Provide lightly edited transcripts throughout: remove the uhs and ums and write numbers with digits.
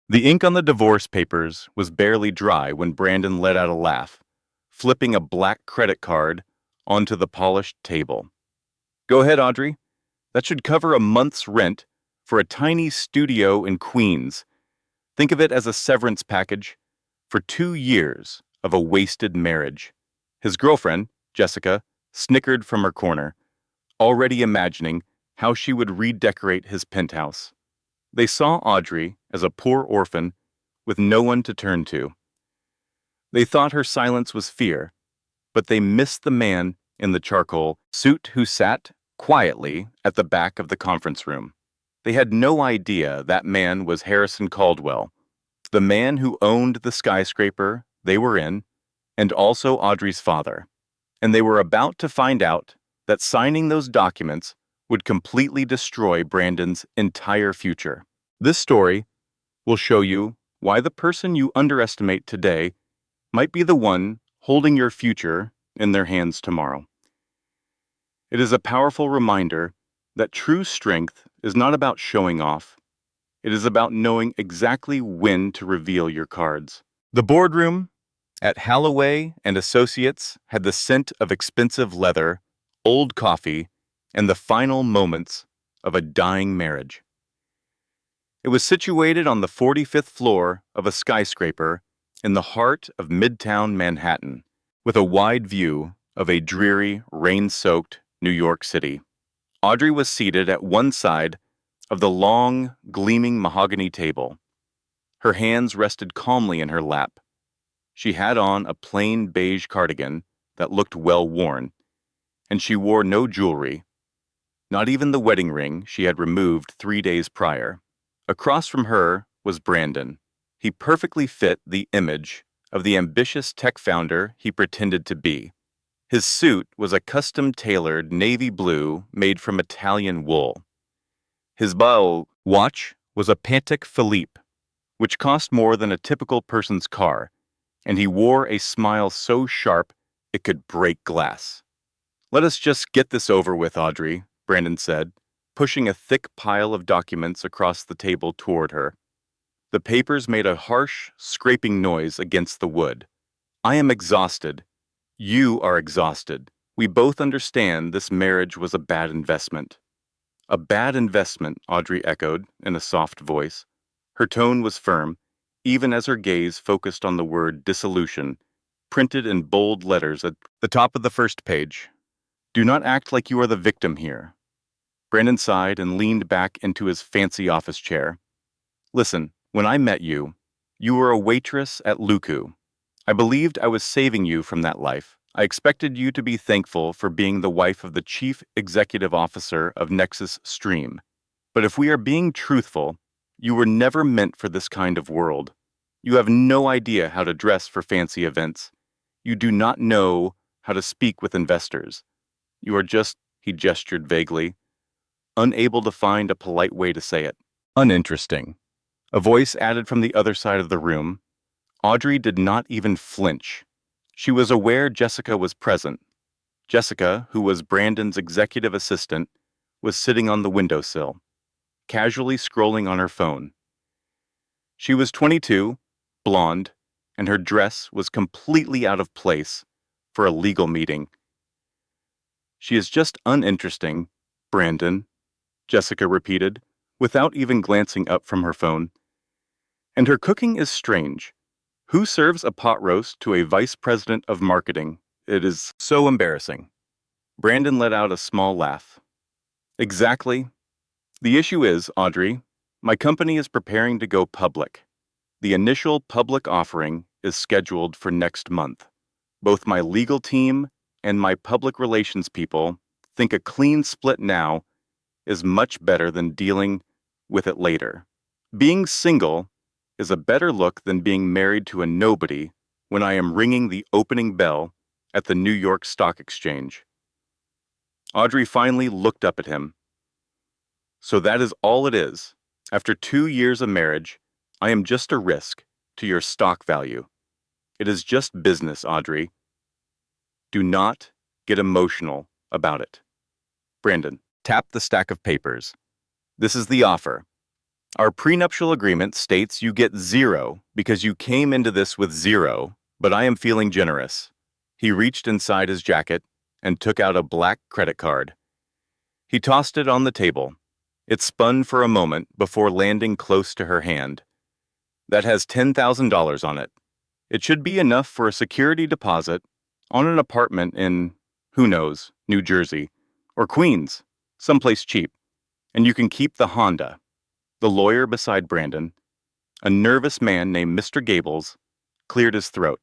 The ink on the divorce papers was barely dry when Brandon let out a laugh, flipping a black credit card onto the polished table. Go ahead, Audrey. That should cover a month's rent for a tiny studio in Queens. Think of it as a severance package for 2 years of a wasted marriage. His girlfriend, Jessica, snickered from her corner, already imagining how she would redecorate his penthouse. They saw Audrey as a poor orphan with no one to turn to. They thought her silence was fear, but they missed the man in the charcoal suit who sat quietly at the back of the conference room. They had no idea that man was Harrison Caldwell, the man who owned the skyscraper they were in, and also Audrey's father. And they were about to find out that signing those documents would completely destroy Brandon's entire future. This story will show you why the person you underestimate today might be the one holding your future in their hands tomorrow. It is a powerful reminder that true strength is not about showing off. It is about knowing exactly when to reveal your cards. The boardroom at Halloway and Associates had the scent of expensive leather, old coffee, and the final moments of a dying marriage. It was situated on the 45th floor of a skyscraper in the heart of Midtown Manhattan, with a wide view of a dreary, rain-soaked New York City. Audrey was seated at one side of the long, gleaming mahogany table. Her hands rested calmly in her lap. She had on a plain beige cardigan that looked well-worn, and she wore no jewelry, not even the wedding ring she had removed 3 days prior. Across from her was Brandon. He perfectly fit the image of the ambitious tech founder he pretended to be. His suit was a custom-tailored navy blue made from Italian wool. His bow watch was a Patek Philippe, which cost more than a typical person's car, and he wore a smile so sharp it could break glass. "Let us just get this over with, Audrey," Brandon said, pushing a thick pile of documents across the table toward her. The papers made a harsh, scraping noise against the wood. "I am exhausted. You are exhausted. We both understand this marriage was a bad investment." "A bad investment," Audrey echoed in a soft voice. Her tone was firm, even as her gaze focused on the word dissolution, printed in bold letters at the top of the first page. "Do not act like you are the victim here." Brandon sighed and leaned back into his fancy office chair. "Listen, when I met you, you were a waitress at Luku. I believed I was saving you from that life. I expected you to be thankful for being the wife of the chief executive officer of Nexus Stream. But if we are being truthful, you were never meant for this kind of world. You have no idea how to dress for fancy events. You do not know how to speak with investors. You are just," he gestured vaguely, unable to find a polite way to say it, "uninteresting." A voice added from the other side of the room. Audrey did not even flinch. She was aware Jessica was present. Jessica, who was Brandon's executive assistant, was sitting on the windowsill, casually scrolling on her phone. She was 22, blonde, and her dress was completely out of place for a legal meeting. "She is just uninteresting, Brandon," Jessica repeated, without even glancing up from her phone. "And her cooking is strange. Who serves a pot roast to a vice president of marketing? It is so embarrassing." Brandon let out a small laugh. "Exactly. The issue is, Audrey, my company is preparing to go public. The initial public offering is scheduled for next month. Both my legal team and my public relations people think a clean split now is much better than dealing with it later. Being single is a better look than being married to a nobody when I am ringing the opening bell at the New York Stock Exchange." Audrey finally looked up at him. "So that is all it is. After 2 years of marriage, I am just a risk to your stock value. It is just business, Audrey. Do not get emotional about it." Brandon tapped the stack of papers. "This is the offer. Our prenuptial agreement states you get zero because you came into this with zero, but I am feeling generous. He reached inside his jacket and took out a black credit card. He tossed it on the table. It spun for a moment before landing close to her hand. That has $10,000 on it. It should be enough for a security deposit on an apartment in, who knows, New Jersey, or Queens, someplace cheap. And you can keep the Honda. The lawyer beside Brandon, a nervous man named Mr. Gables, cleared his throat.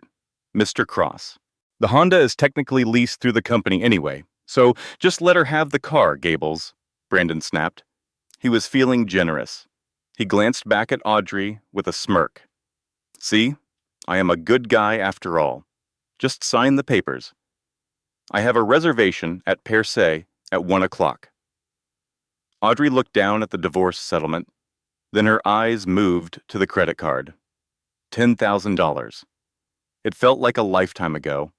Mr. Cross. The Honda is technically leased through the company anyway, so just let her have the car, Gables, Brandon snapped. He was feeling generous. He glanced back at Audrey with a smirk. See, I am a good guy after all. Just sign the papers. I have a reservation at Per Se at 1 o'clock. Audrey looked down at the divorce settlement. Then her eyes moved to the credit card. $10,000. It felt like a lifetime ago,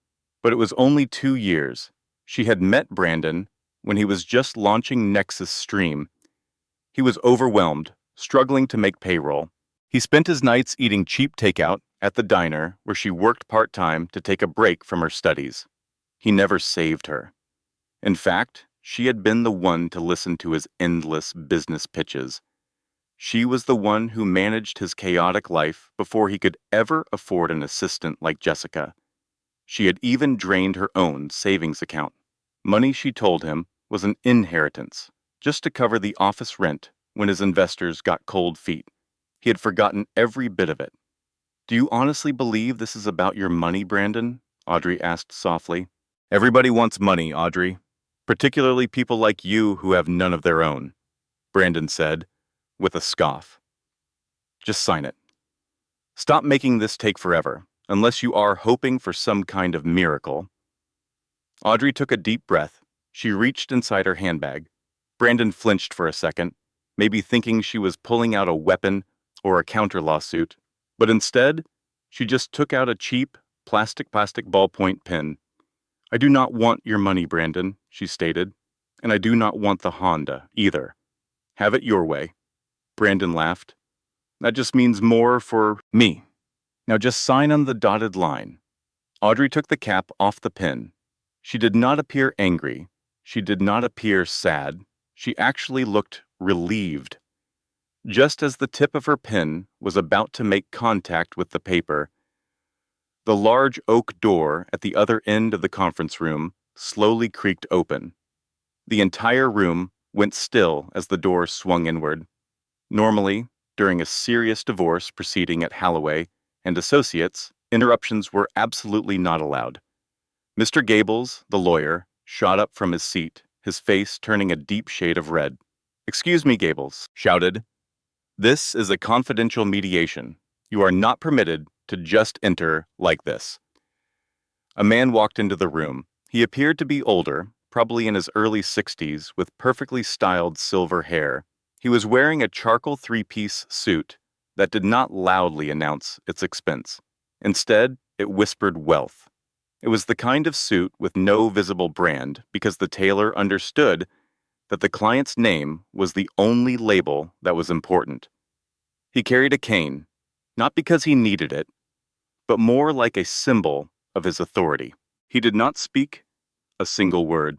but it was only 2 years. She had met Brandon when he was just launching Nexus Stream. He was overwhelmed, struggling to make payroll. He spent his nights eating cheap takeout at the diner where she worked part-time to take a break from her studies. He never saved her. In fact, she had been the one to listen to his endless business pitches. She was the one who managed his chaotic life before he could ever afford an assistant like Jessica. She had even drained her own savings account. Money, she told him, was an inheritance, just to cover the office rent when his investors got cold feet. He had forgotten every bit of it. Do you honestly believe this is about your money, Brandon? Audrey asked softly. Everybody wants money, Audrey, particularly people like you who have none of their own, Brandon said, with a scoff. Just sign it. Stop making this take forever, unless you are hoping for some kind of miracle. Audrey took a deep breath. She reached inside her handbag. Brandon flinched for a second, maybe thinking she was pulling out a weapon or a counter lawsuit, but instead, she just took out a cheap, plastic ballpoint pen. I do not want your money, Brandon, she stated, and I do not want the Honda, either. Have it your way. Brandon laughed. That just means more for me. Now just sign on the dotted line. Audrey took the cap off the pen. She did not appear angry. She did not appear sad. She actually looked relieved. Just as the tip of her pen was about to make contact with the paper, the large oak door at the other end of the conference room slowly creaked open. The entire room went still as the door swung inward. Normally, during a serious divorce proceeding at Halloway and Associates, interruptions were absolutely not allowed. Mr. Gables, the lawyer, shot up from his seat, his face turning a deep shade of red. Excuse me, Gables, shouted. This is a confidential mediation. You are not permitted to just enter like this. A man walked into the room. He appeared to be older, probably in his early 60s, with perfectly styled silver hair. He was wearing a charcoal three-piece suit that did not loudly announce its expense. Instead, it whispered wealth. It was the kind of suit with no visible brand because the tailor understood that the client's name was the only label that was important. He carried a cane, not because he needed it, but more like a symbol of his authority. He did not speak a single word.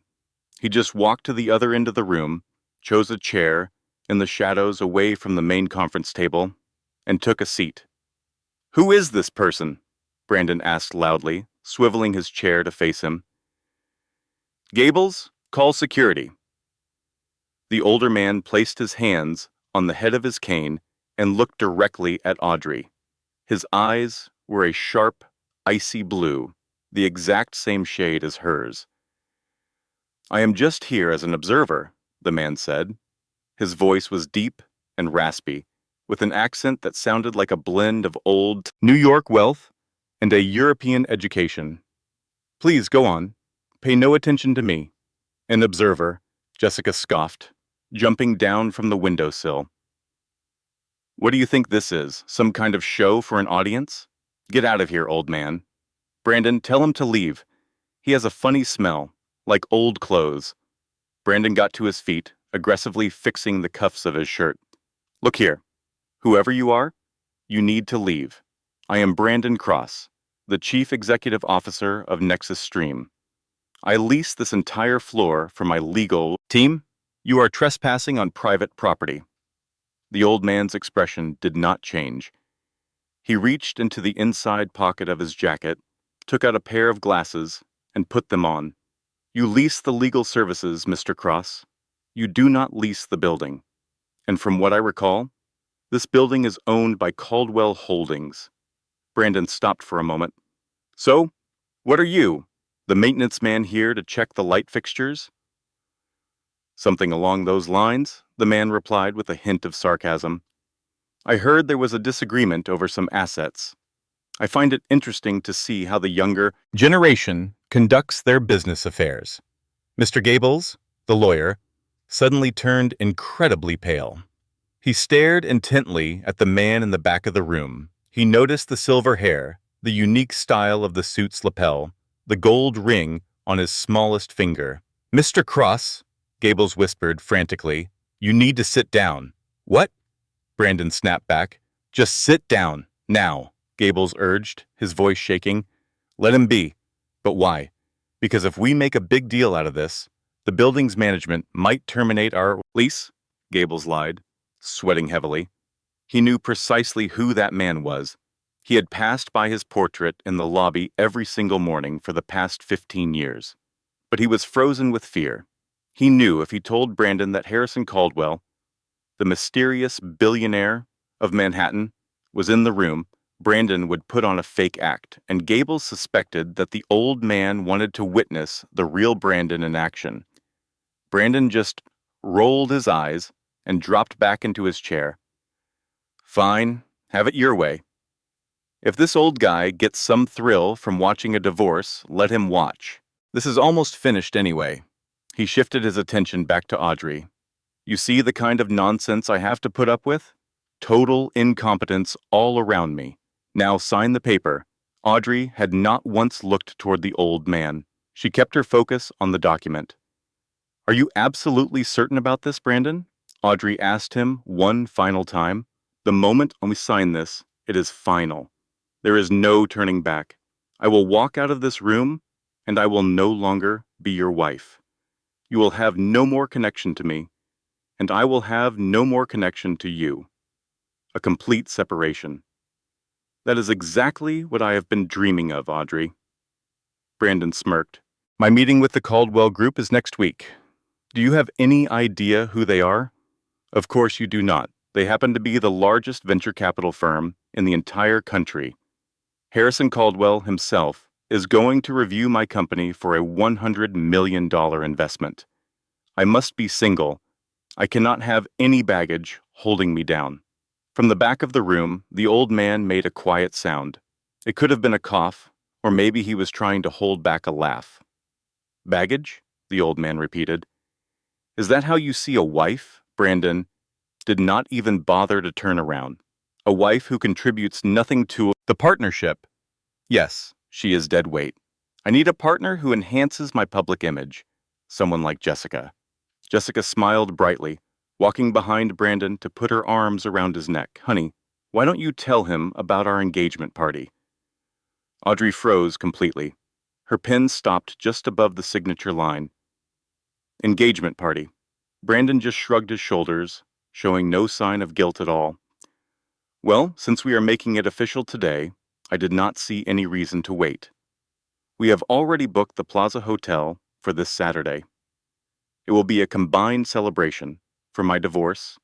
He just walked to the other end of the room, chose a chair in the shadows away from the main conference table, and took a seat. Who is this person? Brandon asked loudly, swiveling his chair to face him. Gables, call security. The older man placed his hands on the head of his cane and looked directly at Audrey. His eyes were a sharp, icy blue, the exact same shade as hers. I am just here as an observer, the man said. His voice was deep and raspy, with an accent that sounded like a blend of old New York wealth and a European education. Please go on. Pay no attention to me. An observer, Jessica scoffed, jumping down from the windowsill. What do you think this is? Some kind of show for an audience? Get out of here, old man. Brandon, tell him to leave. He has a funny smell, like old clothes. Brandon got to his feet, aggressively fixing the cuffs of his shirt. Look here. Whoever you are, you need to leave. I am Brandon Cross, the Chief Executive Officer of Nexus Stream. I lease this entire floor for my legal team. You are trespassing on private property. The old man's expression did not change. He reached into the inside pocket of his jacket, took out a pair of glasses, and put them on. You lease the legal services, Mr. Cross. You do not lease the building. And from what I recall, this building is owned by Caldwell Holdings. Brandon stopped for a moment. So, what are you? The maintenance man here to check the light fixtures? Something along those lines, the man replied with a hint of sarcasm. I heard there was a disagreement over some assets. I find it interesting to see how the younger generation conducts their business affairs. Mr. Gables, the lawyer, suddenly turned incredibly pale. He stared intently at the man in the back of the room. He noticed the silver hair, the unique style of the suit's lapel, the gold ring on his smallest finger. Mr. Cross, Gables whispered frantically, you need to sit down. What? Brandon snapped back. Just sit down, now, Gables urged, his voice shaking. Let him be. But why? Because if we make a big deal out of this, the building's management might terminate our lease, Gables lied, sweating heavily. He knew precisely who that man was. He had passed by his portrait in the lobby every single morning for the past 15 years. But he was frozen with fear. He knew if he told Brandon that Harrison Caldwell, the mysterious billionaire of Manhattan, was in the room, Brandon would put on a fake act, and Gables suspected that the old man wanted to witness the real Brandon in action. Brandon just rolled his eyes and dropped back into his chair. Fine, have it your way. If this old guy gets some thrill from watching a divorce, let him watch. This is almost finished anyway. He shifted his attention back to Audrey. You see the kind of nonsense I have to put up with? Total incompetence all around me. Now sign the paper. Audrey had not once looked toward the old man. She kept her focus on the document. Are you absolutely certain about this, Brandon? Audrey asked him one final time. The moment we sign this, it is final. There is no turning back. I will walk out of this room, and I will no longer be your wife. You will have no more connection to me, and I will have no more connection to you. A complete separation. That is exactly what I have been dreaming of, Audrey. Brandon smirked. My meeting with the Caldwell Group is next week. Do you have any idea who they are? Of course you do not. They happen to be the largest venture capital firm in the entire country. Harrison Caldwell himself is going to review my company for a $100 million investment. I must be single. I cannot have any baggage holding me down. From the back of the room, the old man made a quiet sound. It could have been a cough, or maybe he was trying to hold back a laugh. Baggage? The old man repeated. Is that how you see a wife? Brandon did not even bother to turn around. A wife who contributes nothing to the partnership. Yes, she is dead weight. I need a partner who enhances my public image. Someone like Jessica. Jessica smiled brightly, walking behind Brandon to put her arms around his neck. Honey, why don't you tell him about our engagement party? Audrey froze completely. Her pen stopped just above the signature line. Engagement party. Brandon just shrugged his shoulders, showing no sign of guilt at all. Well, since we are making it official today, I did not see any reason to wait. We have already booked the Plaza Hotel for this Saturday. It will be a combined celebration for my divorce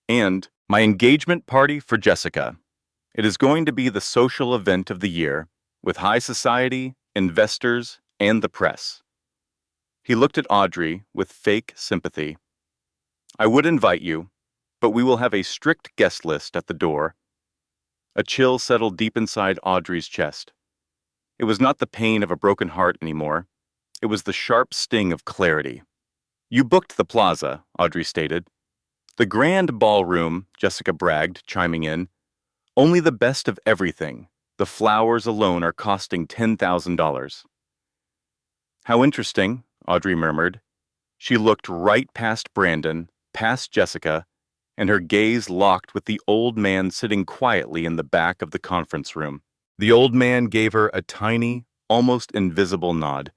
and my engagement party for Jessica. It is going to be the social event of the year with high society, investors, and the press. He looked at Audrey with fake sympathy. I would invite you, but we will have a strict guest list at the door. A chill settled deep inside Audrey's chest. It was not the pain of a broken heart anymore. It was the sharp sting of clarity. You booked the plaza, Audrey stated. The grand ballroom, Jessica bragged, chiming in. Only the best of everything. The flowers alone are costing $10,000. How interesting, Audrey murmured. She looked right past Brandon, past Jessica, and her gaze locked with the old man sitting quietly in the back of the conference room. The old man gave her a tiny, almost invisible nod.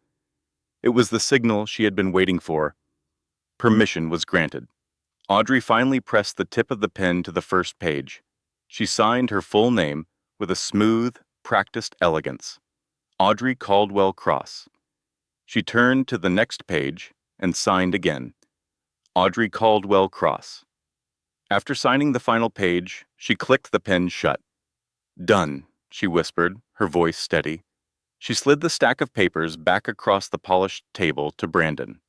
It was the signal she had been waiting for. Permission was granted. Audrey finally pressed the tip of the pen to the first page. She signed her full name with a smooth, practiced elegance. Audrey Caldwell Cross. She turned to the next page and signed again. Audrey Caldwell Cross. After signing the final page, she clicked the pen shut. Done, she whispered, her voice steady. She slid the stack of papers back across the polished table to Brandon.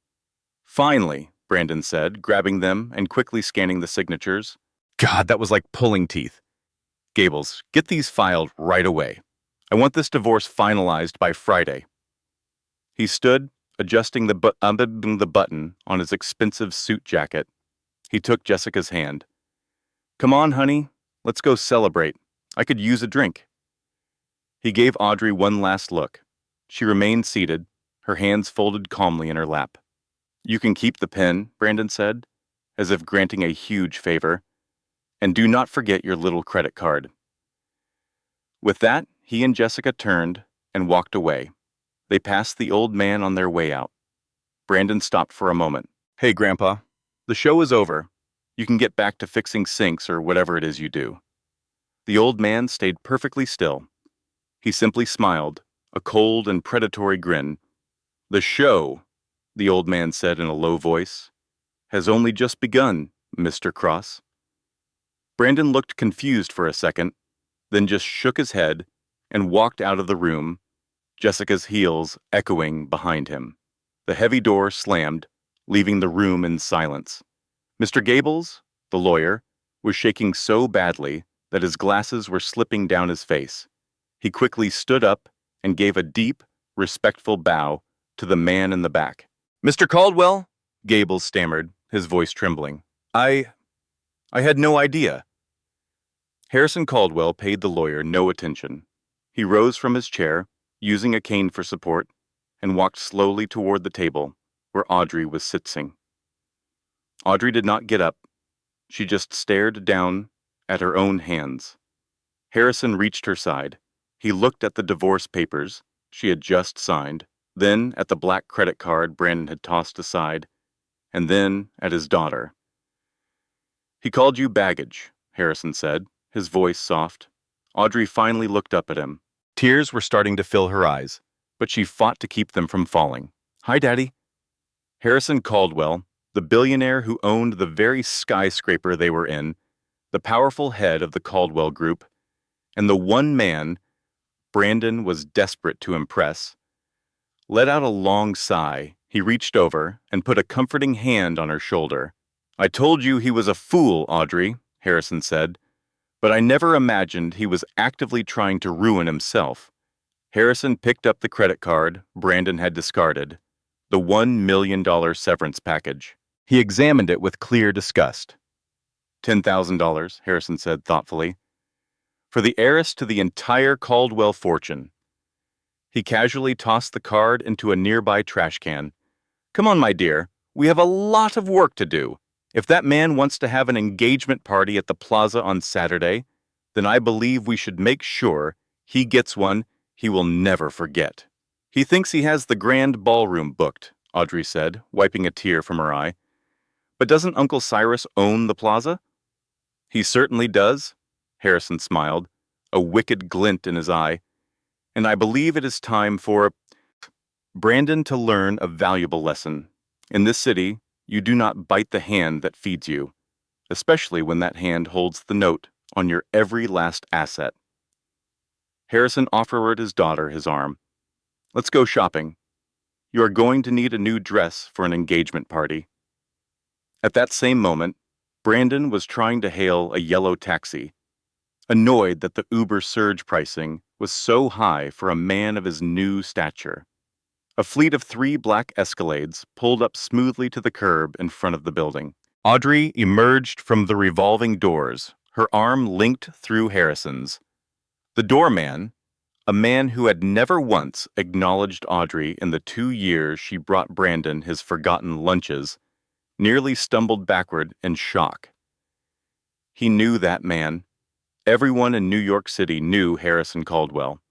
Finally, Brandon said, grabbing them and quickly scanning the signatures. God, that was like pulling teeth. Gables, get these filed right away. I want this divorce finalized by Friday. He stood, adjusting the button on his expensive suit jacket. He took Jessica's hand. Come on, honey, let's go celebrate. I could use a drink. He gave Audrey one last look. She remained seated, her hands folded calmly in her lap. You can keep the pen, Brandon said, as if granting a huge favor. And do not forget your little credit card. With that, he and Jessica turned and walked away. They passed the old man on their way out. Brandon stopped for a moment. Hey, Grandpa, the show is over. You can get back to fixing sinks or whatever it is you do. The old man stayed perfectly still. He simply smiled, a cold and predatory grin. The show, the old man said in a low voice, has only just begun, Mr. Cross. Brandon looked confused for a second, then just shook his head and walked out of the room, Jessica's heels echoing behind him. The heavy door slammed, leaving the room in silence. Mr. Gables, the lawyer, was shaking so badly that his glasses were slipping down his face. He quickly stood up and gave a deep, respectful bow to the man in the back. Mr. Caldwell, Gables stammered, his voice trembling. I had no idea. Harrison Caldwell paid the lawyer no attention. He rose from his chair, using a cane for support, and walked slowly toward the table where Audrey was sitting. Audrey did not get up. She just stared down at her own hands. Harrison reached her side. He looked at the divorce papers she had just signed, then at the black credit card Brandon had tossed aside, and then at his daughter. He called you baggage, Harrison said, his voice soft. Audrey finally looked up at him. Tears were starting to fill her eyes, but she fought to keep them from falling. Hi, Daddy. Harrison Caldwell, the billionaire who owned the very skyscraper they were in, the powerful head of the Caldwell Group, and the one man Brandon was desperate to impress, let out a long sigh. He reached over and put a comforting hand on her shoulder. I told you he was a fool, Audrey, Harrison said, but I never imagined he was actively trying to ruin himself. Harrison picked up the credit card Brandon had discarded, the $1 million severance package. He examined it with clear disgust. $10,000, Harrison said thoughtfully, for the heiress to the entire Caldwell fortune. He casually tossed the card into a nearby trash can. Come on, my dear, we have a lot of work to do. If that man wants to have an engagement party at the plaza on Saturday, then I believe we should make sure he gets one he will never forget. He thinks he has the grand ballroom booked, Audrey said, wiping a tear from her eye. But doesn't Uncle Cyrus own the plaza? He certainly does, Harrison smiled, a wicked glint in his eye. And I believe it is time for Brandon to learn a valuable lesson. In this city, you do not bite the hand that feeds you, especially when that hand holds the note on your every last asset. Harrison offered his daughter his arm. Let's go shopping. You are going to need a new dress for an engagement party. At that same moment, Brandon was trying to hail a yellow taxi, annoyed that the Uber surge pricing was so high for a man of his new stature. A fleet of 3 black Escalades pulled up smoothly to the curb in front of the building. Audrey emerged from the revolving doors, her arm linked through Harrison's. The doorman, a man who had never once acknowledged Audrey in the 2 years she brought Brandon his forgotten lunches, nearly stumbled backward in shock. He knew that man. Everyone in New York City knew Harrison Caldwell.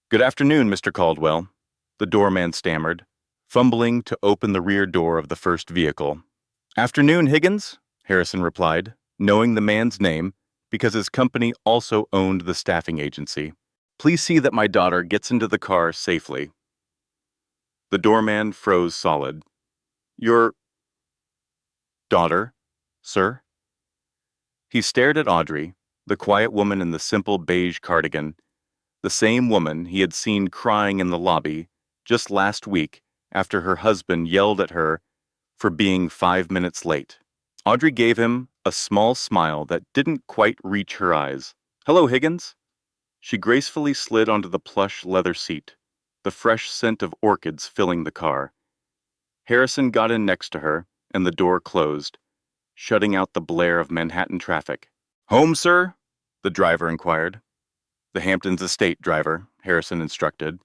"Good afternoon, Mr. Caldwell," the doorman stammered, fumbling to open the rear door of the first vehicle. "Afternoon, Higgins," Harrison replied, knowing the man's name because his company also owned the staffing agency. "Please see that my daughter gets into the car safely." The doorman froze solid. "Your daughter, sir?" He stared at Audrey, the quiet woman in the simple beige cardigan, the same woman he had seen crying in the lobby just last week after her husband yelled at her for being 5 minutes late. Audrey gave him a small smile that didn't quite reach her eyes. "Hello, Higgins." She gracefully slid onto the plush leather seat, the fresh scent of orchids filling the car. Harrison got in next to her, and the door closed, shutting out the blare of Manhattan traffic. "Home, sir?" the driver inquired. "The Hamptons estate, driver," Harrison instructed.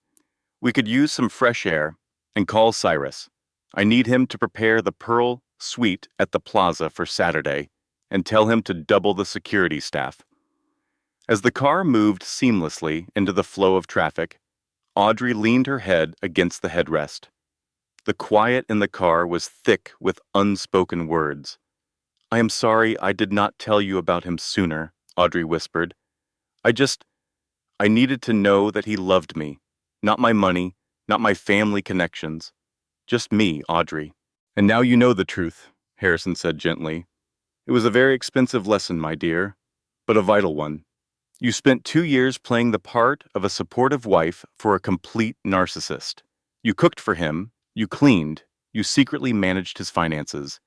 "We could use some fresh air, and call Cyrus. I need him to prepare the Pearl Suite at the Plaza for Saturday, and tell him to double the security staff." As the car moved seamlessly into the flow of traffic, Audrey leaned her head against the headrest. The quiet in the car was thick with unspoken words. "I am sorry I did not tell you about him sooner," Audrey whispered. I needed to know that he loved me. Not my money, not my family connections. Just me, Audrey." "And now you know the truth," Harrison said gently. "It was a very expensive lesson, my dear, but a vital one. You spent 2 years playing the part of a supportive wife for a complete narcissist. You cooked for him, you cleaned, you secretly managed his finances.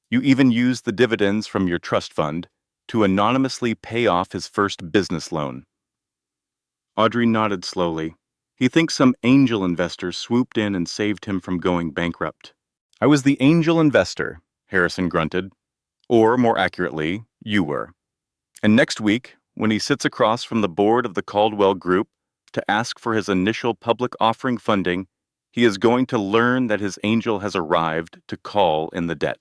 You even used the dividends from your trust fund to anonymously pay off his first business loan." Audrey nodded slowly. "He thinks some angel investor swooped in and saved him from going bankrupt." "I was the angel investor," Harrison grunted. "Or, more accurately, you were. And next week, when he sits across from the board of the Caldwell Group to ask for his initial public offering funding, he is going to learn that his angel has arrived to call in the debt."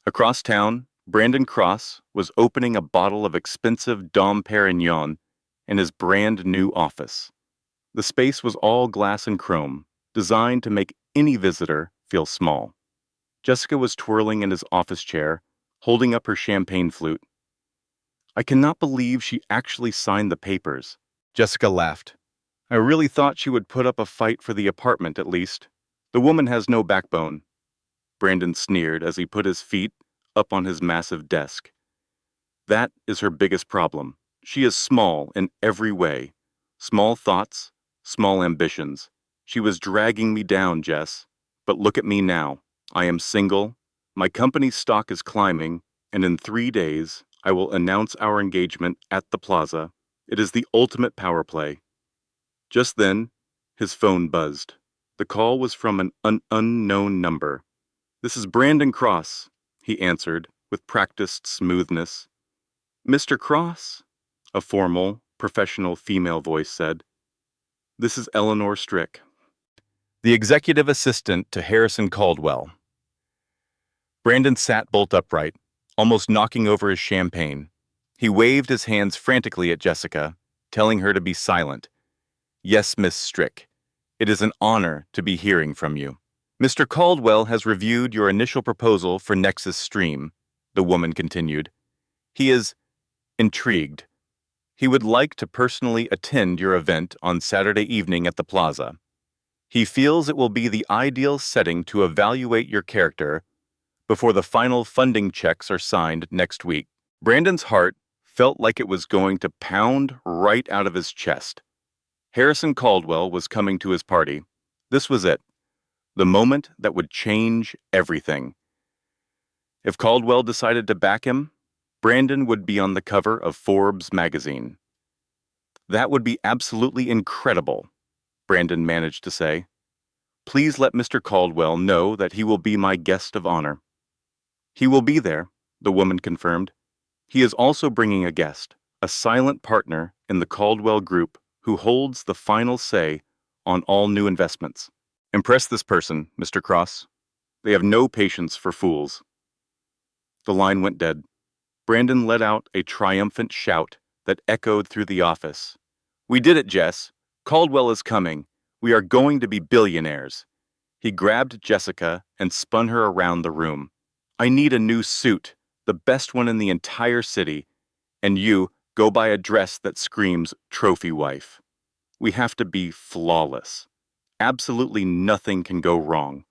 Across town, Brandon Cross was opening a bottle of expensive Dom Perignon in his brand new office. The space was all glass and chrome, designed to make any visitor feel small. Jessica was twirling in his office chair, holding up her champagne flute. "I cannot believe she actually signed the papers." Jessica laughed. "I really thought she would put up a fight for the apartment at least. The woman has no backbone." Brandon sneered as he put his feet up on his massive desk. "That is her biggest problem. She is small in every way. Small thoughts, small ambitions. She was dragging me down, Jess. But look at me now. I am single, my company's stock is climbing, and in 3 days, I will announce our engagement at the Plaza. It is the ultimate power play." Just then, his phone buzzed. The call was from an unknown number. "This is Brandon Cross," he answered with practiced smoothness. "Mr. Cross?" a formal, professional female voice said. "This is Eleanor Strick, the executive assistant to Harrison Caldwell." Brandon sat bolt upright, almost knocking over his champagne. He waved his hands frantically at Jessica, telling her to be silent. "Yes, Miss Strick. It is an honor to be hearing from you. Mr. Caldwell has reviewed your initial proposal for Nexus Stream," the woman continued. "He is intrigued. He would like to personally attend your event on Saturday evening at the Plaza. He feels it will be the ideal setting to evaluate your character before the final funding checks are signed next week." Brandon's heart felt like it was going to pound right out of his chest. Harrison Caldwell was coming to his party. This was it, the moment that would change everything. If Caldwell decided to back him, Brandon would be on the cover of Forbes magazine. "That would be absolutely incredible," Brandon managed to say. "Please let Mr. Caldwell know that he will be my guest of honor." "He will be there," the woman confirmed. "He is also bringing a guest, a silent partner in the Caldwell Group who holds the final say on all new investments. Impress this person, Mr. Cross. They have no patience for fools." The line went dead. Brandon let out a triumphant shout that echoed through the office. "We did it, Jess. Caldwell is coming. We are going to be billionaires." He grabbed Jessica and spun her around the room. "I need a new suit, the best one in the entire city. And you, go buy a dress that screams trophy wife. We have to be flawless. Absolutely nothing can go wrong."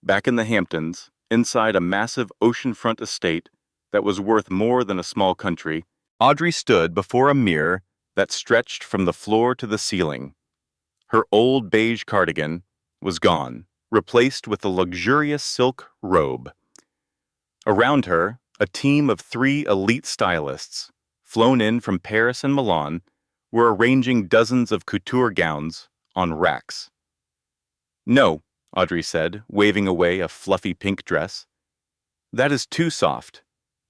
Back in the Hamptons, inside a massive oceanfront estate that was worth more than a small country, Audrey stood before a mirror that stretched from the floor to the ceiling. Her old beige cardigan was gone, replaced with a luxurious silk robe. Around her, a team of 3 elite stylists, flown in from Paris and Milan, were arranging dozens of couture gowns on racks. "No," Audrey said, waving away a fluffy pink dress. "That is too soft.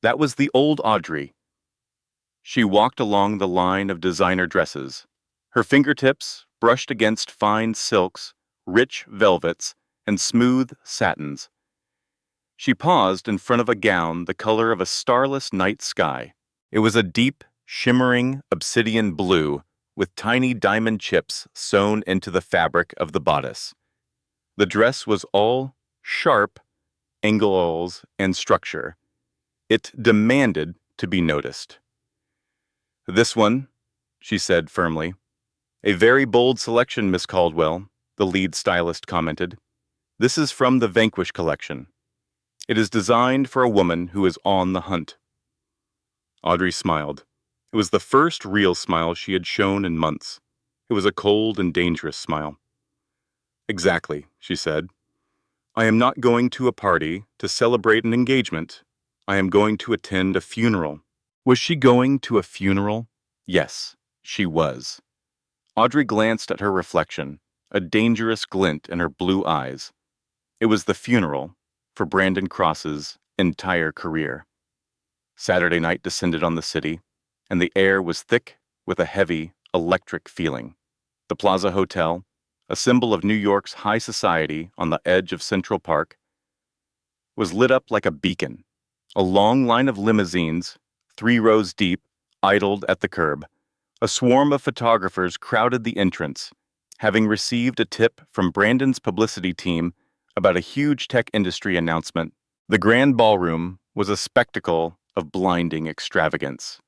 That was the old Audrey." She walked along the line of designer dresses, her fingertips brushed against fine silks, rich velvets, and smooth satins. She paused in front of a gown the color of a starless night sky. It was a deep, shimmering obsidian blue with tiny diamond chips sewn into the fabric of the bodice. The dress was all sharp angles and structure. It demanded to be noticed. "This one," she said firmly. "A very bold selection, Miss Caldwell," the lead stylist commented. "This is from the Vanquish collection. It is designed for a woman who is on the hunt." Audrey smiled. It was the first real smile she had shown in months. It was a cold and dangerous smile. "Exactly," she said. "I am not going to a party to celebrate an engagement. I am going to attend a funeral." Was she going to a funeral? Yes, she was. Audrey glanced at her reflection, a dangerous glint in her blue eyes. It was the funeral for Brandon Cross's entire career. Saturday night descended on the city, and the air was thick with a heavy, electric feeling. The Plaza Hotel, a symbol of New York's high society on the edge of Central Park, was lit up like a beacon. A long line of limousines, 3 rows deep, idled at the curb. A swarm of photographers crowded the entrance, having received a tip from Brandon's publicity team about a huge tech industry announcement. The grand ballroom was a spectacle of blinding extravagance.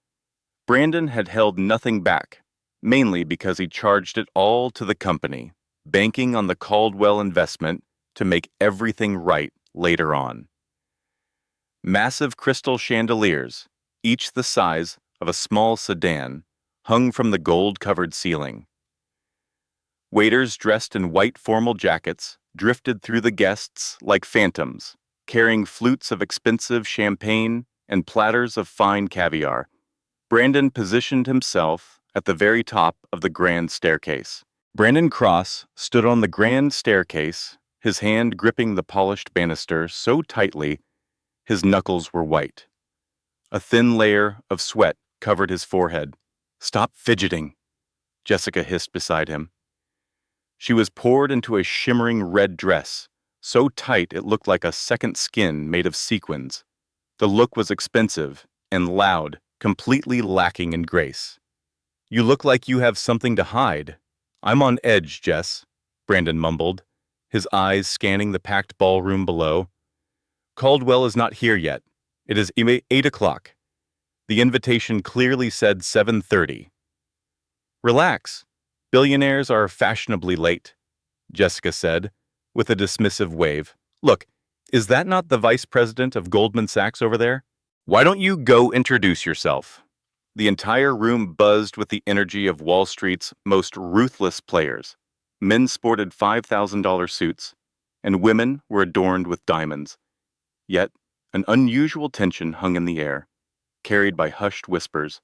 Brandon had held nothing back, mainly because he charged it all to the company, banking on the Caldwell investment to make everything right later on. Massive crystal chandeliers, each the size of a small sedan, hung from the gold-covered ceiling. Waiters dressed in white formal jackets drifted through the guests like phantoms, carrying flutes of expensive champagne and platters of fine caviar. Brandon positioned himself at the very top of the grand staircase. Brandon Cross stood on the grand staircase, his hand gripping the polished banister so tightly his knuckles were white. A thin layer of sweat covered his forehead. "Stop fidgeting," Jessica hissed beside him. She was poured into a shimmering red dress, so tight it looked like a second skin made of sequins. The look was expensive and loud, completely lacking in grace. "You look like you have something to hide." "I'm on edge, Jess," Brandon mumbled, his eyes scanning the packed ballroom below. "Caldwell is not here yet. It is 8 o'clock. The invitation clearly said 7:30. "Relax. Billionaires are fashionably late," Jessica said, with a dismissive wave. "Look, is that not the vice president of Goldman Sachs over there? Why don't you go introduce yourself?" The entire room buzzed with the energy of Wall Street's most ruthless players. Men sported $5,000 suits, and women were adorned with diamonds. Yet, an unusual tension hung in the air, carried by hushed whispers.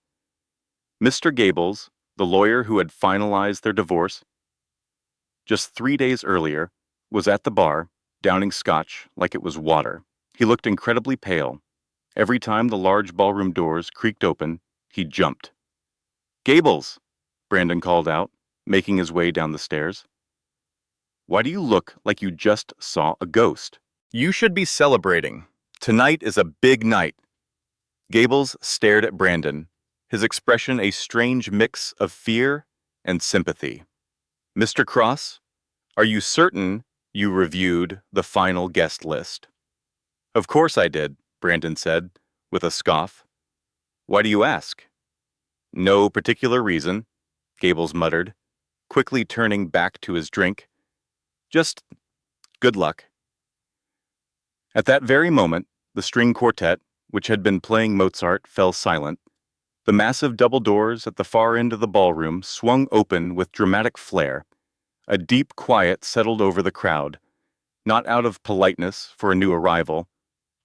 Mr. Gables, the lawyer who had finalized their divorce, just 3 days earlier, was at the bar, downing scotch like it was water. He looked incredibly pale. Every time the large ballroom doors creaked open, he jumped. "Gables!" Brandon called out, making his way down the stairs. "Why do you look like you just saw a ghost? You should be celebrating. Tonight is a big night." Gables stared at Brandon, his expression a strange mix of fear and sympathy. Mr. Cross, are you certain you reviewed the final guest list? Of course I did, Brandon said, with a scoff. Why do you ask? No particular reason, Gables muttered, quickly turning back to his drink. Just good luck. At that very moment, the string quartet, which had been playing Mozart, fell silent. The massive double doors at the far end of the ballroom swung open with dramatic flair. A deep quiet settled over the crowd, not out of politeness for a new arrival,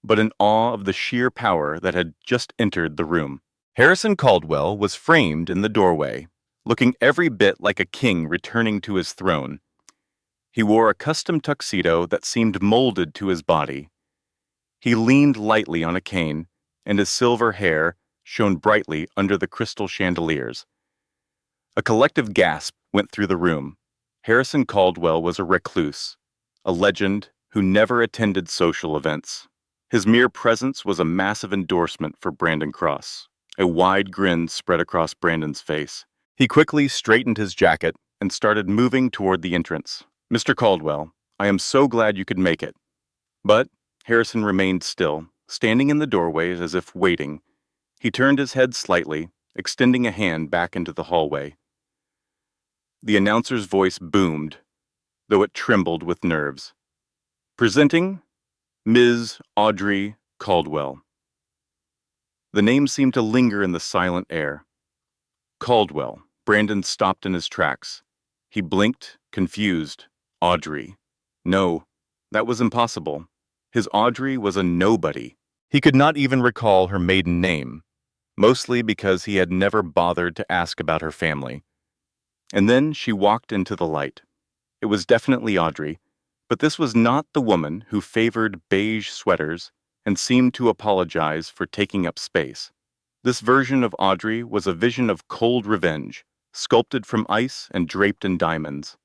but in awe of the sheer power that had just entered the room. Harrison Caldwell was framed in the doorway, looking every bit like a king returning to his throne. He wore a custom tuxedo that seemed molded to his body. He leaned lightly on a cane, and his silver hair shone brightly under the crystal chandeliers. A collective gasp went through the room. Harrison Caldwell was a recluse, a legend who never attended social events. His mere presence was a massive endorsement for Brandon Cross. A wide grin spread across Brandon's face. He quickly straightened his jacket and started moving toward the entrance. Mr. Caldwell, I am so glad you could make it. But Harrison remained still, standing in the doorway as if waiting. He turned his head slightly, extending a hand back into the hallway. The announcer's voice boomed, though it trembled with nerves. Presenting Ms. Audrey Caldwell. The name seemed to linger in the silent air. Caldwell. Brandon stopped in his tracks. He blinked, confused. Audrey. No, that was impossible. His Audrey was a nobody. He could not even recall her maiden name, mostly because he had never bothered to ask about her family. And then she walked into the light. It was definitely Audrey, but this was not the woman who favored beige sweaters and seemed to apologize for taking up space. This version of Audrey was a vision of cold revenge, sculpted from ice and draped in diamonds.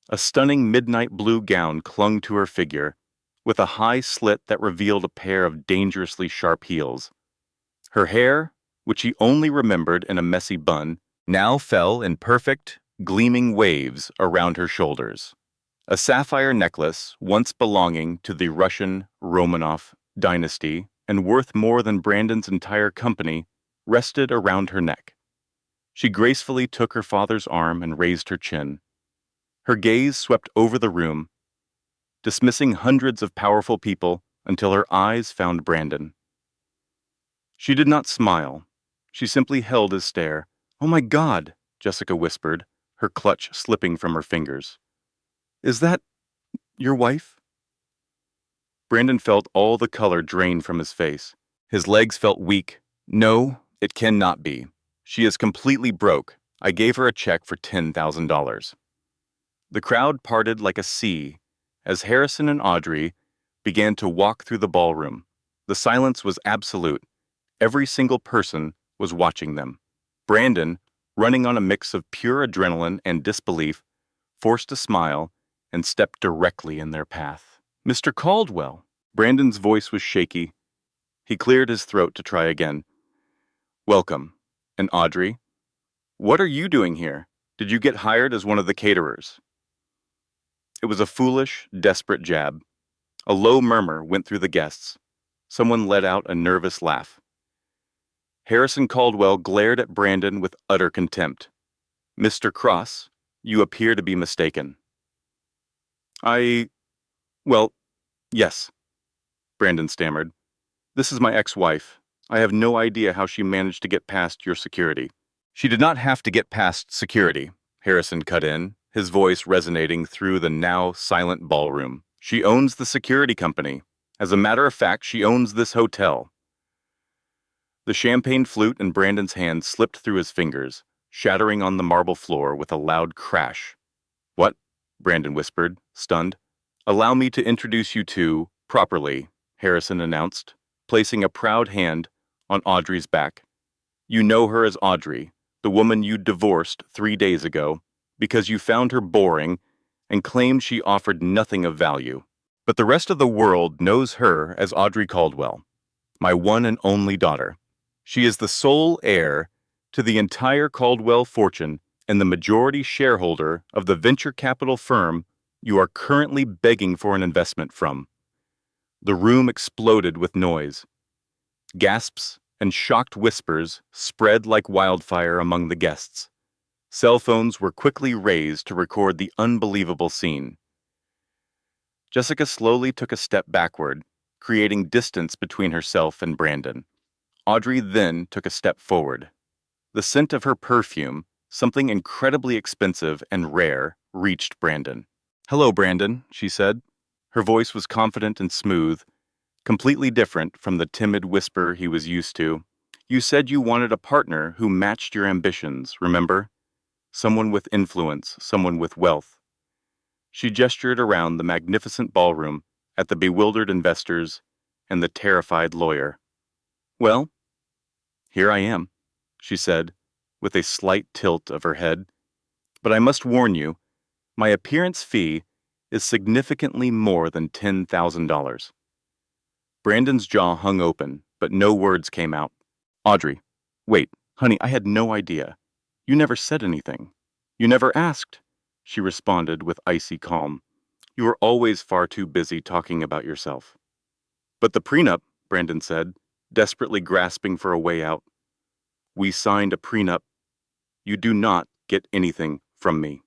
A stunning midnight blue gown clung to her figure, with a high slit that revealed a pair of dangerously sharp heels. Her hair, which he only remembered in a messy bun, now fell in perfect, gleaming waves around her shoulders. A sapphire necklace, once belonging to the Russian Romanov dynasty and worth more than Brandon's entire company, rested around her neck. She gracefully took her father's arm and raised her chin. Her gaze swept over the room, dismissing hundreds of powerful people until her eyes found Brandon. She did not smile. She simply held his stare. "Oh my God," Jessica whispered, her clutch slipping from her fingers. "Is that your wife?" Brandon felt all the color drain from his face. His legs felt weak. "No, it cannot be. She is completely broke. I gave her a check for $10,000. The crowd parted like a sea as Harrison and Audrey began to walk through the ballroom. The silence was absolute. Every single person was watching them. Brandon, running on a mix of pure adrenaline and disbelief, forced a smile and stepped directly in their path. "Mr. Caldwell." Brandon's voice was shaky. He cleared his throat to try again. "Welcome. And Audrey, what are you doing here? Did you get hired as one of the caterers?" It was a foolish, desperate jab. A low murmur went through the guests. Someone let out a nervous laugh. Harrison Caldwell glared at Brandon with utter contempt. "Mr. Cross, you appear to be mistaken." Well, yes," Brandon stammered. "This is my ex-wife. I have no idea how she managed to get past your security." "She did not have to get past security," Harrison cut in, his voice resonating through the now silent ballroom. "She owns the security company. As a matter of fact, she owns this hotel." The champagne flute in Brandon's hand slipped through his fingers, shattering on the marble floor with a loud crash. "What?" Brandon whispered, stunned. "Allow me to introduce you to, properly," Harrison announced, placing a proud hand on Audrey's back. "You know her as Audrey, the woman you divorced 3 days ago, because you found her boring and claimed she offered nothing of value. But the rest of the world knows her as Audrey Caldwell. My one and only daughter. She is the sole heir to the entire Caldwell fortune and the majority shareholder of the venture capital firm you are currently begging for an investment from. The room exploded with noise. Gasps and shocked whispers spread like wildfire among the guests. Cell phones were quickly raised to record the unbelievable scene. Jessica slowly took a step backward, creating distance between herself and Brandon. Audrey then took a step forward. The scent of her perfume, something incredibly expensive and rare, reached Brandon. "Hello, Brandon," she said. Her voice was confident and smooth, completely different from the timid whisper he was used to. "You said you wanted a partner who matched your ambitions, remember? Someone with influence, someone with wealth." She gestured around the magnificent ballroom at the bewildered investors and the terrified lawyer. "Well, here I am," she said, with a slight tilt of her head. "But I must warn you, my appearance fee is significantly more than $10,000. Brandon's jaw hung open, but no words came out. "Audrey, wait, honey, I had no idea. You never said anything. You never asked," she responded with icy calm. "You were always far too busy talking about yourself." "But the prenup," Brandon said, desperately grasping for a way out. "We signed a prenup. You do not get anything from me."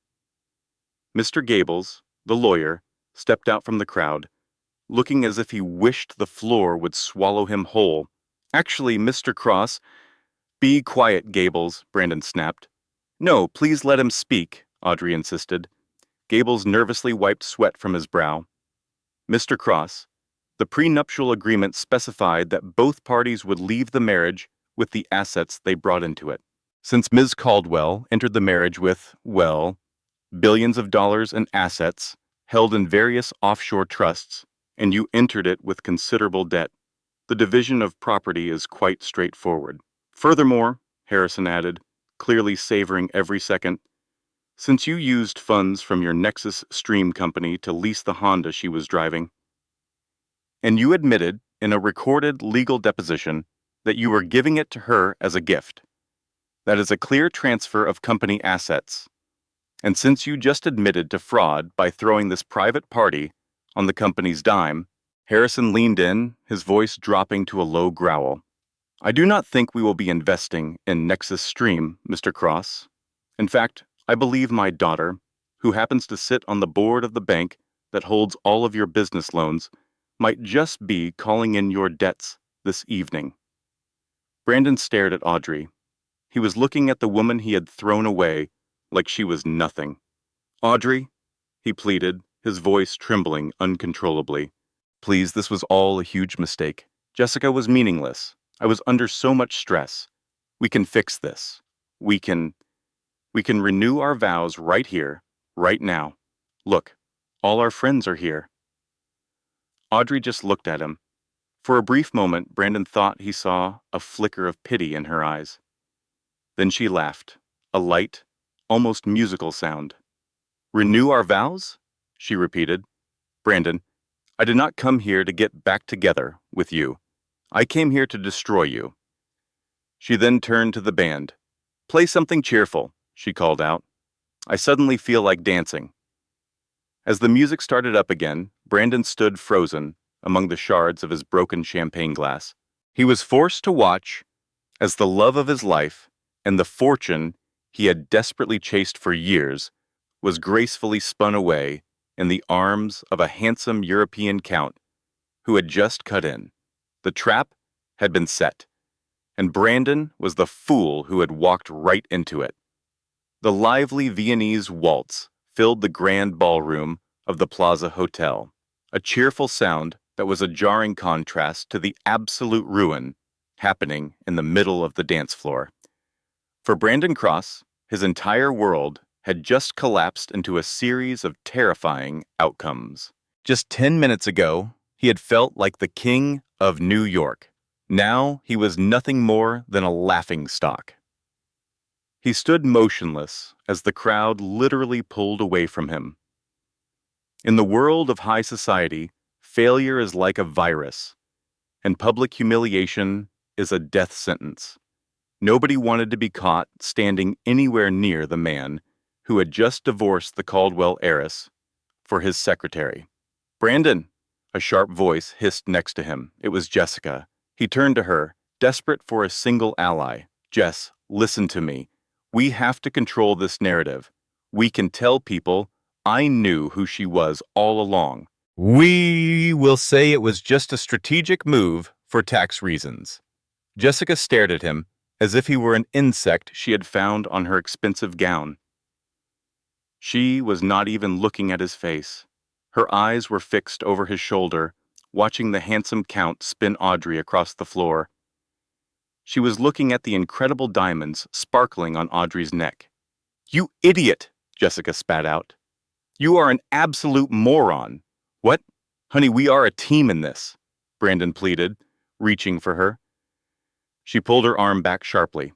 Mr. Gables, the lawyer, stepped out from the crowd, looking as if he wished the floor would swallow him whole. "Actually, Mr. Cross—" "Be quiet, Gables," Brandon snapped. "No, please let him speak," Audrey insisted. Gables nervously wiped sweat from his brow. "Mr. Cross, the prenuptial agreement specified that both parties would leave the marriage with the assets they brought into it. Since Ms. Caldwell entered the marriage with, well, billions of dollars in assets held in various offshore trusts, and you entered it with considerable debt, the division of property is quite straightforward. Furthermore," Harrison added, clearly savoring every second, "since you used funds from your Nexus Stream company to lease the Honda she was driving, and you admitted in a recorded legal deposition that you were giving it to her as a gift. That is a clear transfer of company assets. And since you just admitted to fraud by throwing this private party on the company's dime," Harrison leaned in, his voice dropping to a low growl. "I do not think we will be investing in Nexus Stream, Mr. Cross. In fact, I believe my daughter, who happens to sit on the board of the bank that holds all of your business loans, might just be calling in your debts this evening." Brandon stared at Audrey. He was looking at the woman he had thrown away like she was nothing. "Audrey," he pleaded, his voice trembling uncontrollably. "Please, this was all a huge mistake. Jessica was meaningless. I was under so much stress. We can fix this. We can renew our vows right here, right now. Look, all our friends are here." Audrey just looked at him. For a brief moment, Brandon thought he saw a flicker of pity in her eyes. Then she laughed, a light, almost musical sound. "Renew our vows?" she repeated. "Brandon, I did not come here to get back together with you. I came here to destroy you." She then turned to the band. "Play something cheerful," she called out. "I suddenly feel like dancing." As the music started up again, Brandon stood frozen among the shards of his broken champagne glass. He was forced to watch as the love of his life and the fortune he had desperately chased for years was gracefully spun away in the arms of a handsome European count who had just cut in. The trap had been set, and Brandon was the fool who had walked right into it. The lively Viennese waltz filled the grand ballroom of the Plaza Hotel, a cheerful sound that was a jarring contrast to the absolute ruin happening in the middle of the dance floor. For Brandon Cross, his entire world had just collapsed into a series of terrifying outcomes. Just 10 minutes ago, he had felt like the king of New York. Now he was nothing more than a laughingstock. He stood motionless as the crowd literally pulled away from him. In the world of high society, failure is like a virus. and public humiliation is a death sentence. Nobody wanted to be caught standing anywhere near the man who had just divorced the Caldwell heiress for his secretary. "Brandon!" A sharp voice hissed next to him. It was Jessica. He turned to her, desperate for a single ally. "Jess, listen to me. We have to control this narrative. We can tell people I knew who she was all along. We will say it was just a strategic move for tax reasons." Jessica stared at him as if he were an insect she had found on her expensive gown. She was not even looking at his face. Her eyes were fixed over his shoulder, watching the handsome Count spin Audrey across the floor. She was looking at the incredible diamonds sparkling on Audrey's neck. "You idiot!" Jessica spat out. "You are an absolute moron." "What? Honey, we are a team in this," Brandon pleaded, reaching for her. She pulled her arm back sharply.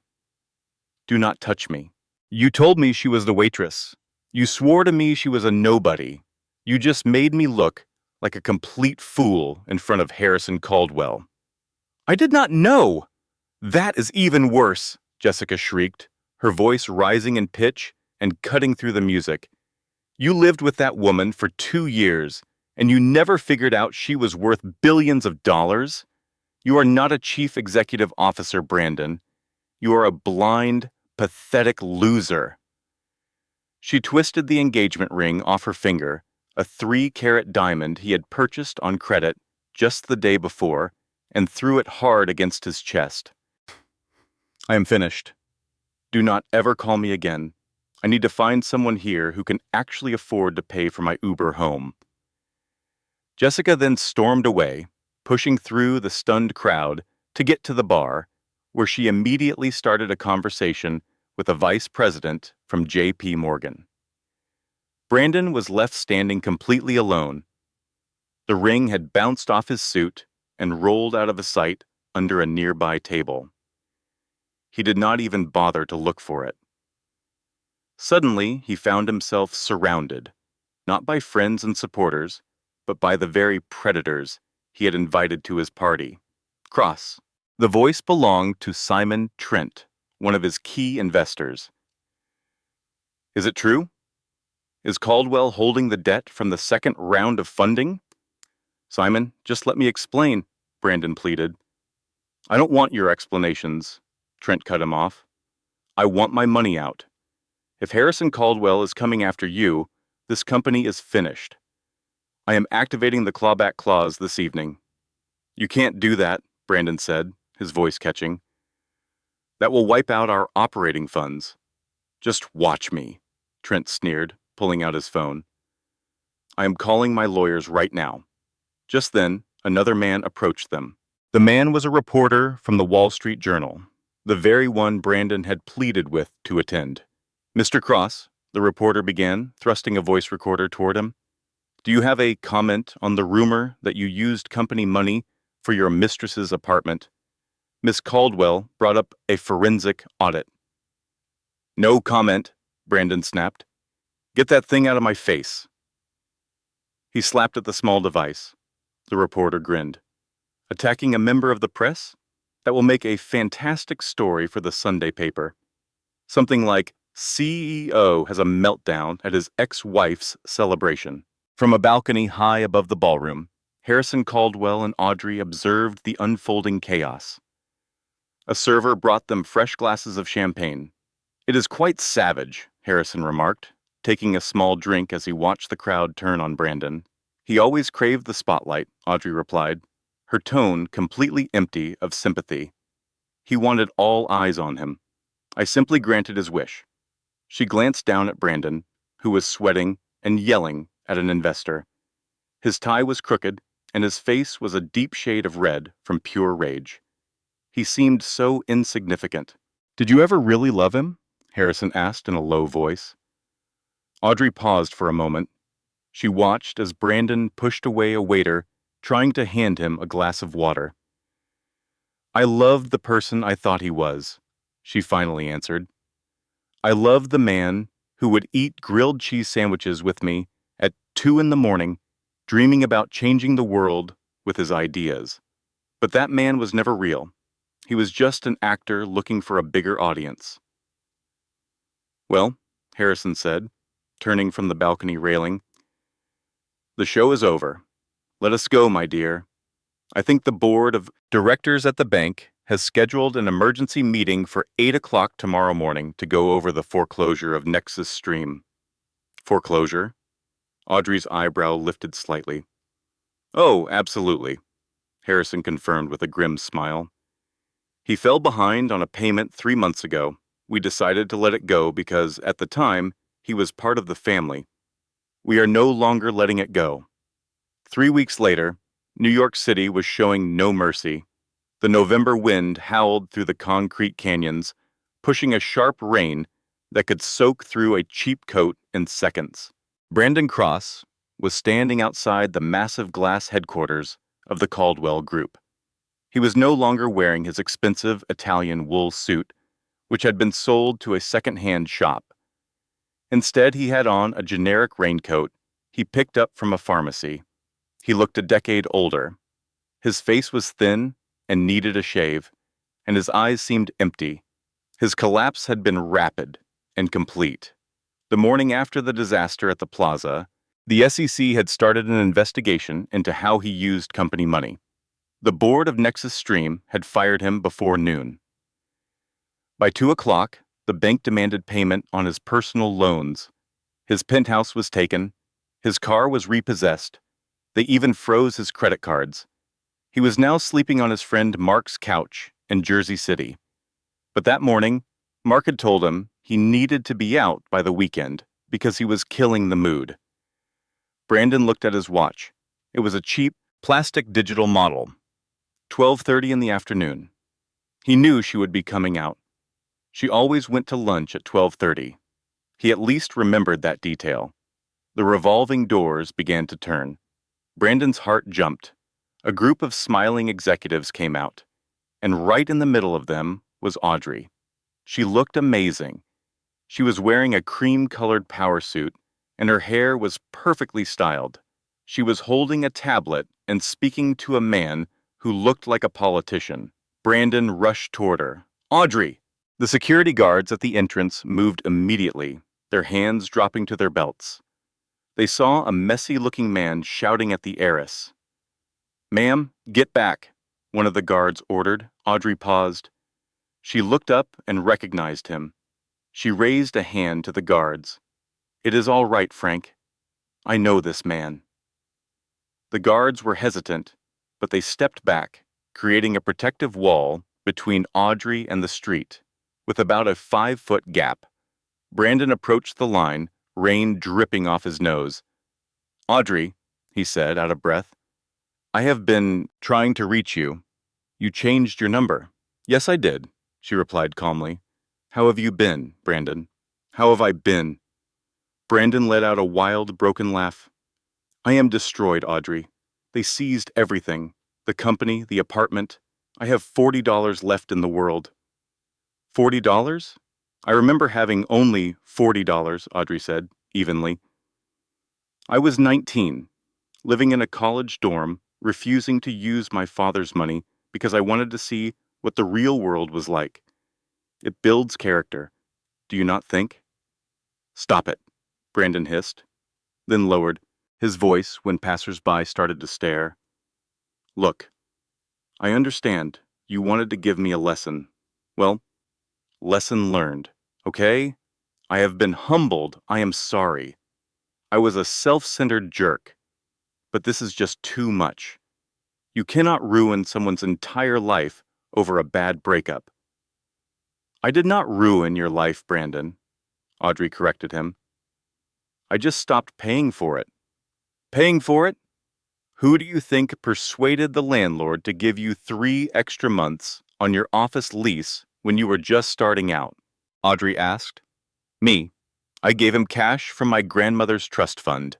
"Do not touch me. You told me she was the waitress. You swore to me she was a nobody. You just made me look like a complete fool in front of Harrison Caldwell." "I did not know!" "That is even worse," Jessica shrieked, her voice rising in pitch and cutting through the music. "You lived with that woman for 2 years, and you never figured out she was worth billions of dollars? You are not a chief executive officer, Brandon. You are a blind, pathetic loser." She twisted the engagement ring off her finger, a 3-carat diamond he had purchased on credit just the day before, and threw it hard against his chest. "I am finished. Do not ever call me again. I need to find someone here who can actually afford to pay for my Uber home." Jessica then stormed away, pushing through the stunned crowd to get to the bar, where she immediately started a conversation with a vice president from J.P. Morgan. Brandon was left standing completely alone. The ring had bounced off his suit and rolled out of sight under a nearby table. He did not even bother to look for it. Suddenly, he found himself surrounded, not by friends and supporters, but by the very predators he had invited to his party. Cross. The voice belonged to Simon Trent, one of his key investors. "Is it true? Is Caldwell holding the debt from the second round of funding?" "Simon, just let me explain," Brandon pleaded. "I don't want your explanations," Trent cut him off. "I want my money out. If Harrison Caldwell is coming after you, this company is finished. I am activating the clawback clause this evening." "You can't do that," Brandon said, his voice catching. "That will wipe out our operating funds." "Just watch me," Trent sneered, pulling out his phone. "I am calling my lawyers right now." Just then, another man approached them. The man was a reporter from the Wall Street Journal, the very one Brandon had pleaded with to attend. "Mr. Cross," the reporter began, thrusting a voice recorder toward him, "do you have a comment on the rumor that you used company money for your mistress's apartment? Miss Caldwell brought up a forensic audit." "No comment," Brandon snapped. "Get that thing out of my face." He slapped at the small device. The reporter grinned. "Attacking a member of the press? That will make a fantastic story for the Sunday paper. Something like, 'CEO has a meltdown at his ex-wife's celebration.'" From a balcony high above the ballroom, Harrison Caldwell and Audrey observed the unfolding chaos. A server brought them fresh glasses of champagne. "It is quite savage," Harrison remarked, taking a small drink as he watched the crowd turn on Brandon. "He always craved the spotlight," Audrey replied, her tone completely empty of sympathy. "He wanted all eyes on him. I simply granted his wish." She glanced down at Brandon, who was sweating and yelling at an investor. His tie was crooked, and his face was a deep shade of red from pure rage. He seemed so insignificant. "Did you ever really love him?" Harrison asked in a low voice. Audrey paused for a moment. She watched as Brandon pushed away a waiter trying to hand him a glass of water. "I loved the person I thought he was," she finally answered. "I loved the man who would eat grilled cheese sandwiches with me at 2 in the morning, dreaming about changing the world with his ideas. But that man was never real. He was just an actor looking for a bigger audience. Well, Harrison said, turning from the balcony railing, the show is over. Let us go, my dear. I think the board of directors at the bank has scheduled an emergency meeting for 8 o'clock tomorrow morning to go over the foreclosure of Nexus Stream. Foreclosure? Audrey's eyebrow lifted slightly. Oh, absolutely, Harrison confirmed with a grim smile. He fell behind on a payment 3 months ago. We decided to let it go because, at the time, he was part of the family. We are no longer letting it go. 3 weeks later, New York City was showing no mercy. The November wind howled through the concrete canyons, pushing a sharp rain that could soak through a cheap coat in seconds. Brandon Cross was standing outside the massive glass headquarters of the Caldwell Group. He was no longer wearing his expensive Italian wool suit, which had been sold to a second-hand shop. Instead, he had on a generic raincoat he picked up from a pharmacy. He looked a decade older. His face was thin and needed a shave, and his eyes seemed empty. His collapse had been rapid and complete. The morning after the disaster at the plaza, the SEC had started an investigation into how he used company money. The board of Nexus Stream had fired him before noon. By 2 o'clock, the bank demanded payment on his personal loans. His penthouse was taken. His car was repossessed. They even froze his credit cards. He was now sleeping on his friend Mark's couch in Jersey City. But that morning, Mark had told him he needed to be out by the weekend because he was killing the mood. Brandon looked at his watch. It was a cheap, plastic digital model. 12:30 in the afternoon. He knew she would be coming out. She always went to lunch at 12:30. He at least remembered that detail. The revolving doors began to turn. Brandon's heart jumped. A group of smiling executives came out, and right in the middle of them was Audrey. She looked amazing. She was wearing a cream-colored power suit, and her hair was perfectly styled. She was holding a tablet and speaking to a man who looked like a politician. Brandon rushed toward her. Audrey! The security guards at the entrance moved immediately, their hands dropping to their belts. They saw a messy-looking man shouting at the heiress. Ma'am, get back, one of the guards ordered. Audrey paused. She looked up and recognized him. She raised a hand to the guards. It is all right, Frank. I know this man. The guards were hesitant, but they stepped back, creating a protective wall between Audrey and the street, with about a 5-foot gap. Brandon approached the line, rain dripping off his nose. Audrey, he said, out of breath, I have been trying to reach you. You changed your number. Yes, I did, she replied calmly. How have you been, Brandon? How have I been? Brandon let out a wild, broken laugh. I am destroyed, Audrey. They seized everything. The company, the apartment. I have $40 left in the world. $40? I remember having only $40, Audrey said, evenly. I was 19, living in a college dorm, refusing to use my father's money because I wanted to see what the real world was like. It builds character. Do you not think? Stop it, Brandon hissed, then lowered his voice when passers-by started to stare. Look, I understand you wanted to give me a lesson. Well, lesson learned, okay? I have been humbled. I am sorry. I was a self-centered jerk. But this is just too much. You cannot ruin someone's entire life over a bad breakup. I did not ruin your life, Brandon, Audrey corrected him. I just stopped paying for it. Paying for it? Who do you think persuaded the landlord to give you 3 extra months on your office lease when you were just starting out? Audrey asked. Me. I gave him cash from my grandmother's trust fund.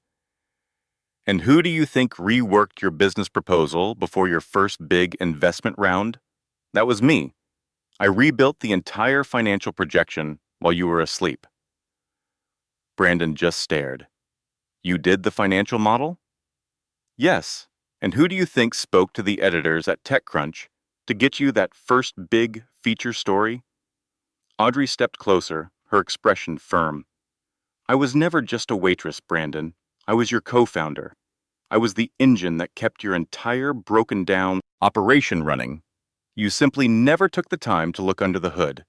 And who do you think reworked your business proposal before your first big investment round? That was me. I rebuilt the entire financial projection while you were asleep. Brandon just stared. You did the financial model? Yes. And who do you think spoke to the editors at TechCrunch to get you that first big feature story? Audrey stepped closer, her expression firm. I was never just a waitress, Brandon. I was your co-founder. I was the engine that kept your entire broken down operation running. You simply never took the time to look under the hood.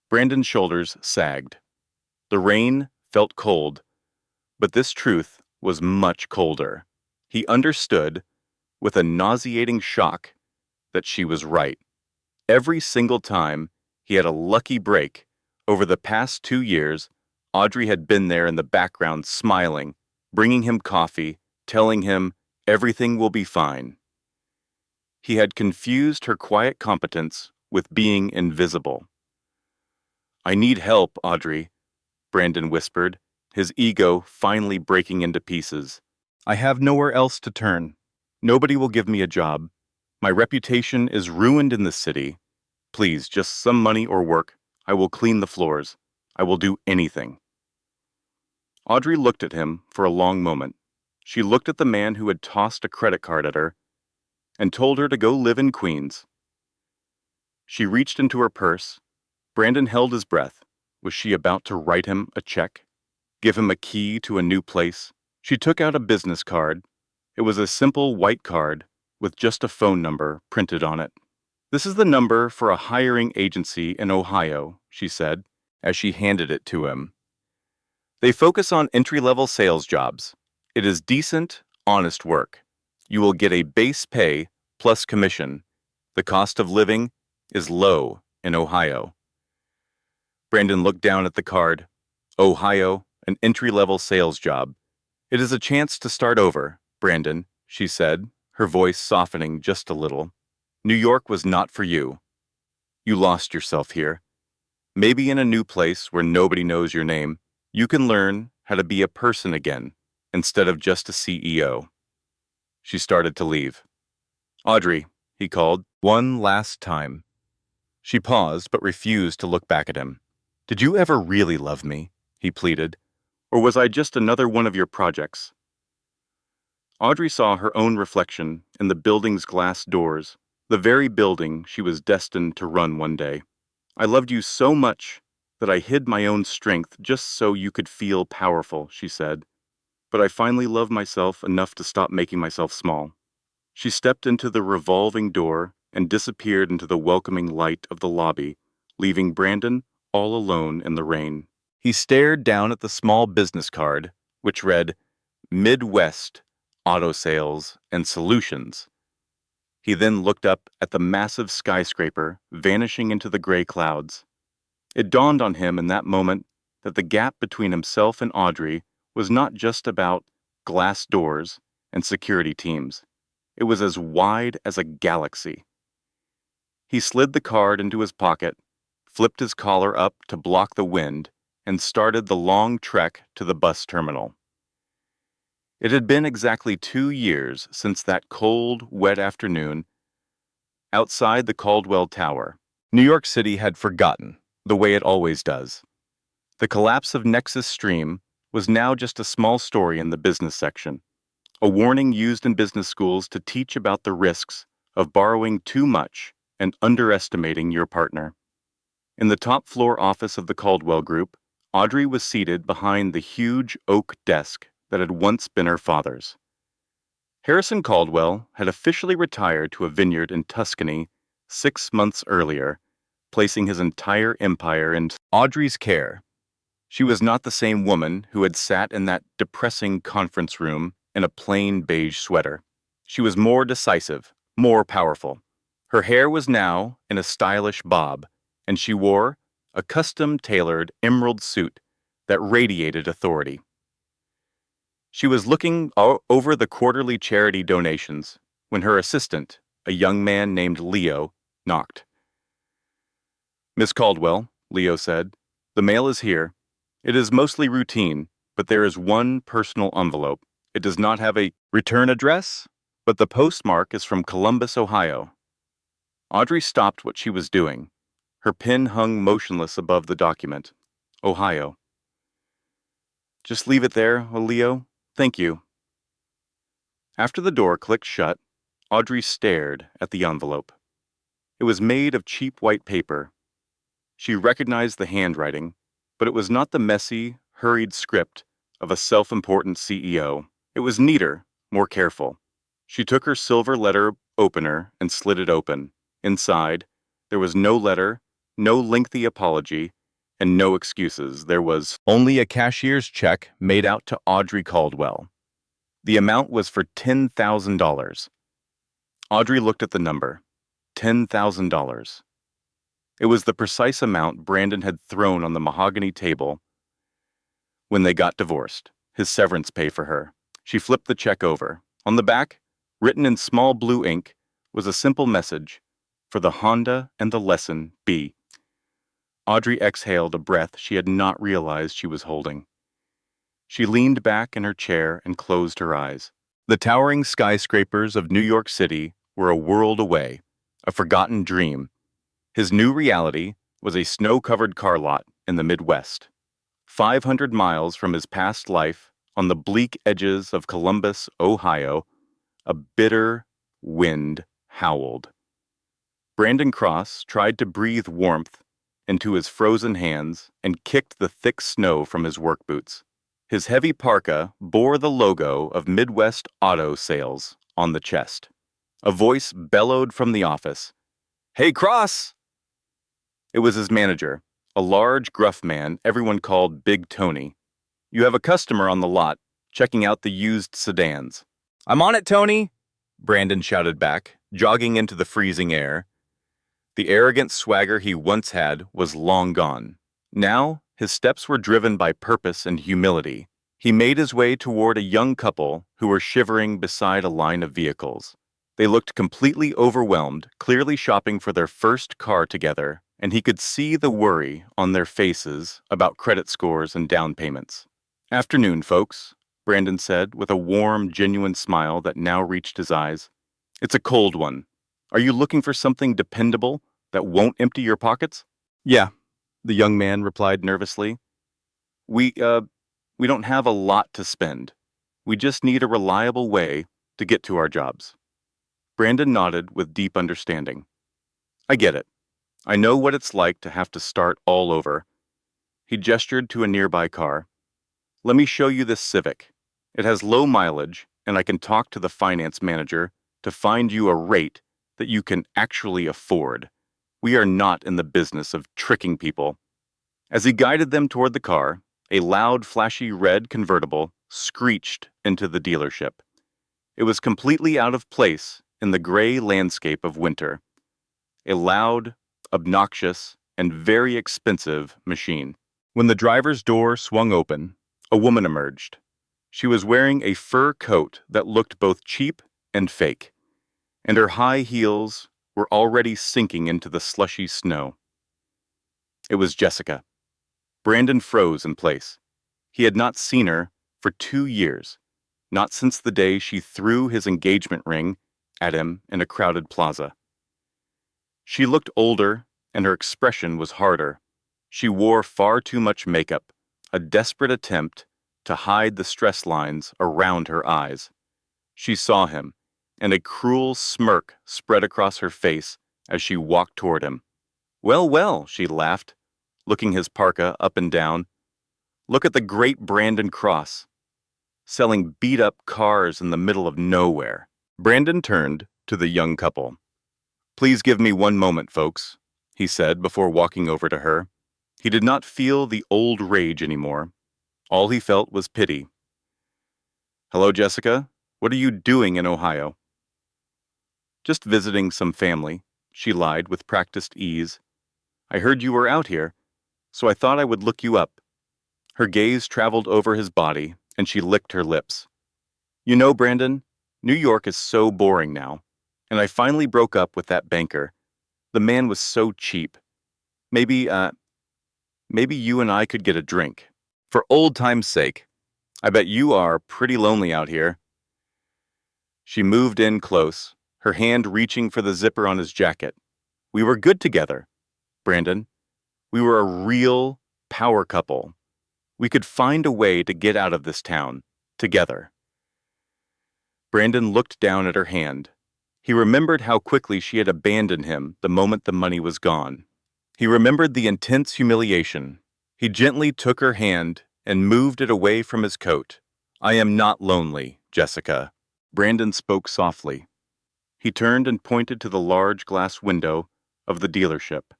Brandon's shoulders sagged. The rain felt cold, but this truth was much colder. He understood, with a nauseating shock, that she was right. Every single time he had a lucky break, over the past 2 years, Audrey had been there in the background smiling, bringing him coffee, telling him everything will be fine. He had confused her quiet competence with being invisible. I need help, Audrey, Brandon whispered, his ego finally breaking into pieces. I have nowhere else to turn. Nobody will give me a job. My reputation is ruined in the city. Please, just some money or work. I will clean the floors. I will do anything. Audrey looked at him for a long moment. She looked at the man who had tossed a credit card at her and told her to go live in Queens. She reached into her purse. Brandon held his breath. Was she about to write him a check? Give him a key to a new place? She took out a business card. It was a simple white card with just a phone number printed on it. This is the number for a hiring agency in Ohio, she said, as she handed it to him. They focus on entry-level sales jobs. It is decent, honest work. You will get a base pay plus commission. The cost of living is low in Ohio. Brandon looked down at the card. Ohio, an entry-level sales job. It is a chance to start over, Brandon, she said, her voice softening just a little. New York was not for you. You lost yourself here. Maybe in a new place where nobody knows your name, you can learn how to be a person again, instead of just a CEO. She started to leave. Audrey, he called, one last time. She paused but refused to look back at him. Did you ever really love me? He pleaded. Or was I just another one of your projects? Audrey saw her own reflection in the building's glass doors, the very building she was destined to run one day. I loved you so much that I hid my own strength just so you could feel powerful, she said. But I finally loved myself enough to stop making myself small. She stepped into the revolving door and disappeared into the welcoming light of the lobby, leaving Brandon all alone in the rain. He stared down at the small business card, which read, Midwest Auto Sales and Solutions. He then looked up at the massive skyscraper vanishing into the gray clouds. It dawned on him in that moment that the gap between himself and Audrey was not just about glass doors and security teams. It was as wide as a galaxy. He slid the card into his pocket, flipped his collar up to block the wind, and started the long trek to the bus terminal. It had been exactly 2 years since that cold, wet afternoon outside the Caldwell Tower. New York City had forgotten, the way it always does. The collapse of Nexus Stream was now just a small story in the business section, a warning used in business schools to teach about the risks of borrowing too much and underestimating your partner. In the top floor office of the Caldwell Group, Audrey was seated behind the huge oak desk that had once been her father's. Harrison Caldwell had officially retired to a vineyard in Tuscany 6 months earlier, placing his entire empire in Audrey's care. She was not the same woman who had sat in that depressing conference room in a plain beige sweater. She was more decisive, more powerful. Her hair was now in a stylish bob, and she wore a custom-tailored emerald suit that radiated authority. She was looking over the quarterly charity donations when her assistant, a young man named Leo, knocked. Miss Caldwell, Leo said, the mail is here. It is mostly routine, but there is one personal envelope. It does not have a return address, but the postmark is from Columbus, Ohio. Audrey stopped what she was doing. Her pen hung motionless above the document. Ohio. Just leave it there, Leo. Thank you. After the door clicked shut, Audrey stared at the envelope. It was made of cheap white paper. She recognized the handwriting, but it was not the messy, hurried script of a self-important CEO. It was neater, more careful. She took her silver letter opener and slid it open. Inside, there was no letter, no lengthy apology, and no excuses. There was only a cashier's check made out to Audrey Caldwell. The amount was for $10,000. Audrey looked at the number. $10,000. It was the precise amount Brandon had thrown on the mahogany table when they got divorced, his severance pay for her. She flipped the check over. On the back, written in small blue ink, was a simple message, "For the Honda and the lesson B." Audrey exhaled a breath she had not realized she was holding. She leaned back in her chair and closed her eyes. The towering skyscrapers of New York City were a world away, a forgotten dream. His new reality was a snow-covered car lot in the Midwest. 500 miles from his past life, on the bleak edges of Columbus, Ohio, a bitter wind howled. Brandon Cross tried to breathe warmth into his frozen hands and kicked the thick snow from his work boots. His heavy parka bore the logo of Midwest Auto Sales on the chest. A voice bellowed from the office, "Hey, Cross!" It was his manager, a large, gruff man everyone called Big Tony. "You have a customer on the lot, checking out the used sedans." "I'm on it, Tony!" Brandon shouted back, jogging into the freezing air. The arrogant swagger he once had was long gone. Now, his steps were driven by purpose and humility. He made his way toward a young couple who were shivering beside a line of vehicles. They looked completely overwhelmed, clearly shopping for their first car together, and he could see the worry on their faces about credit scores and down payments. "Afternoon, folks," Brandon said with a warm, genuine smile that now reached his eyes. "It's a cold one. Are you looking for something dependable that won't empty your pockets?" "Yeah," the young man replied nervously. We don't have a lot to spend. We just need a reliable way to get to our jobs." Brandon nodded with deep understanding. "I get it. I know what it's like to have to start all over." He gestured to a nearby car. "Let me show you this Civic. It has low mileage, and I can talk to the finance manager to find you a rate that you can actually afford. We are not in the business of tricking people." As he guided them toward the car, a loud, flashy red convertible screeched into the dealership. It was completely out of place in the gray landscape of winter. A loud, obnoxious, and very expensive machine. When the driver's door swung open, a woman emerged. She was wearing a fur coat that looked both cheap and fake, and her high heels were already sinking into the slushy snow. It was Jessica. Brandon froze in place. He had not seen her for 2 years, not since the day she threw his engagement ring at him in a crowded plaza. She looked older, and her expression was harder. She wore far too much makeup, a desperate attempt to hide the stress lines around her eyes. She saw him, and a cruel smirk spread across her face as she walked toward him. "Well, well," she laughed, looking his parka up and down. "Look at the great Brandon Cross, selling beat-up cars in the middle of nowhere." Brandon turned to the young couple. "Please give me one moment, folks," he said before walking over to her. He did not feel the old rage anymore. All he felt was pity. "Hello, Jessica. What are you doing in Ohio?" "Just visiting some family," she lied with practiced ease. "I heard you were out here, so I thought I would look you up." Her gaze traveled over his body, and she licked her lips. "You know, Brandon, New York is so boring now, and I finally broke up with that banker. The man was so cheap. Maybe you and I could get a drink. For old time's sake. I bet you are pretty lonely out here." She moved in close, her hand reaching for the zipper on his jacket. "We were good together, Brandon. We were a real power couple. We could find a way to get out of this town, together." Brandon looked down at her hand. He remembered how quickly she had abandoned him the moment the money was gone. He remembered the intense humiliation. He gently took her hand and moved it away from his coat. "I am not lonely, Jessica." Brandon spoke softly. He turned and pointed to the large glass window of the dealership.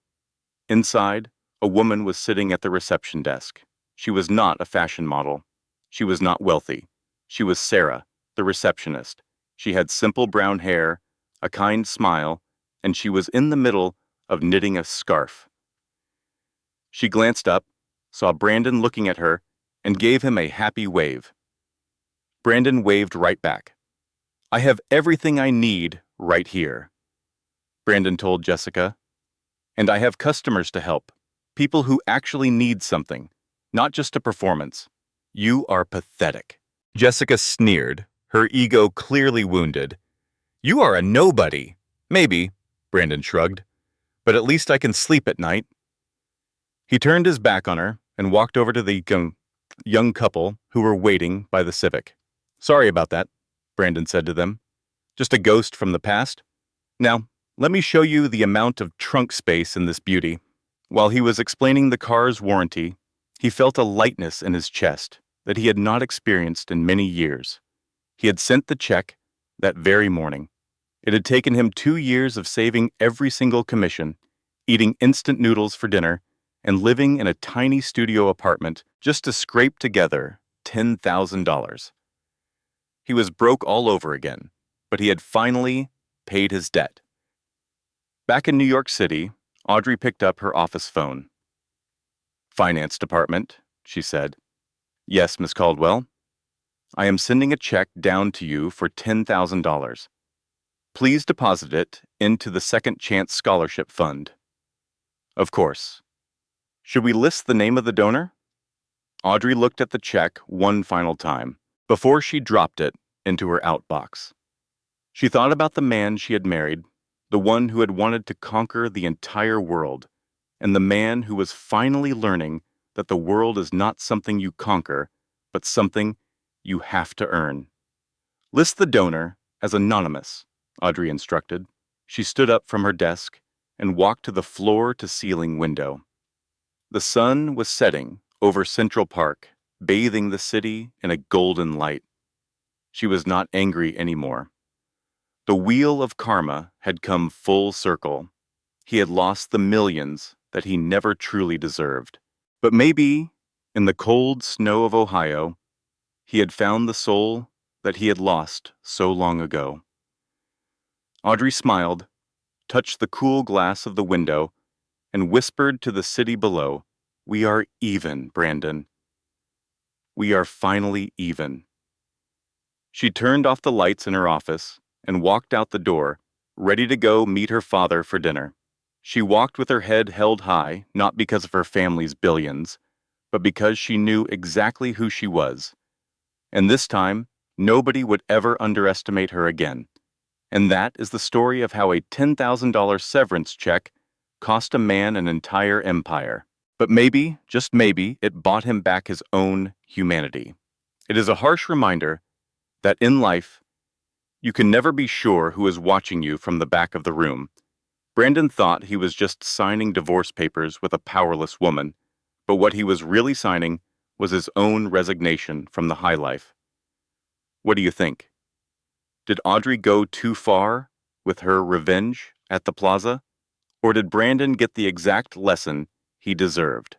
Inside, a woman was sitting at the reception desk. She was not a fashion model. She was not wealthy. She was Sarah, the receptionist. She had simple brown hair, a kind smile, and she was in the middle of knitting a scarf. She glanced up, saw Brandon looking at her, and gave him a happy wave. Brandon waved right back. "I have everything I need right here," Brandon told Jessica. "And I have customers to help, people who actually need something, not just a performance. You are pathetic." Jessica sneered, her ego clearly wounded. "You are a nobody." "Maybe," Brandon shrugged, "but at least I can sleep at night." He turned his back on her and walked over to the young couple who were waiting by the Civic. "Sorry about that," Brandon said to them. "Just a ghost from the past. Now, let me show you the amount of trunk space in this beauty." While he was explaining the car's warranty, he felt a lightness in his chest that he had not experienced in many years. He had sent the check that very morning. It had taken him 2 years of saving every single commission, eating instant noodles for dinner, and living in a tiny studio apartment just to scrape together $10,000. He was broke all over again, but he had finally paid his debt. Back in New York City, Audrey picked up her office phone. "Finance department," she said. "Yes, Miss Caldwell. I am sending a check down to you for $10,000. Please deposit it into the Second Chance Scholarship Fund." "Of course. Should we list the name of the donor?" Audrey looked at the check one final time before she dropped it into her outbox. She thought about the man she had married, the one who had wanted to conquer the entire world, and the man who was finally learning that the world is not something you conquer, but something you have to earn. "List the donor as anonymous," Audrey instructed. She stood up from her desk and walked to the floor-to-ceiling window. The sun was setting over Central Park, bathing the city in a golden light. She was not angry anymore. The wheel of karma had come full circle. He had lost the millions that he never truly deserved. But maybe, in the cold snow of Ohio, he had found the soul that he had lost so long ago. Audrey smiled, touched the cool glass of the window, and whispered to the city below, "We are even, Brandon. We are finally even." She turned off the lights in her office and walked out the door, ready to go meet her father for dinner. She walked with her head held high, not because of her family's billions, but because she knew exactly who she was. And this time, nobody would ever underestimate her again. And that is the story of how a $10,000 severance check cost a man an entire empire. But maybe, just maybe, it bought him back his own humanity. It is a harsh reminder that in life, you can never be sure who is watching you from the back of the room. Brandon thought he was just signing divorce papers with a powerless woman, but what he was really signing was his own resignation from the high life. What do you think? Did Audrey go too far with her revenge at the plaza? Or did Brandon get the exact lesson he deserved?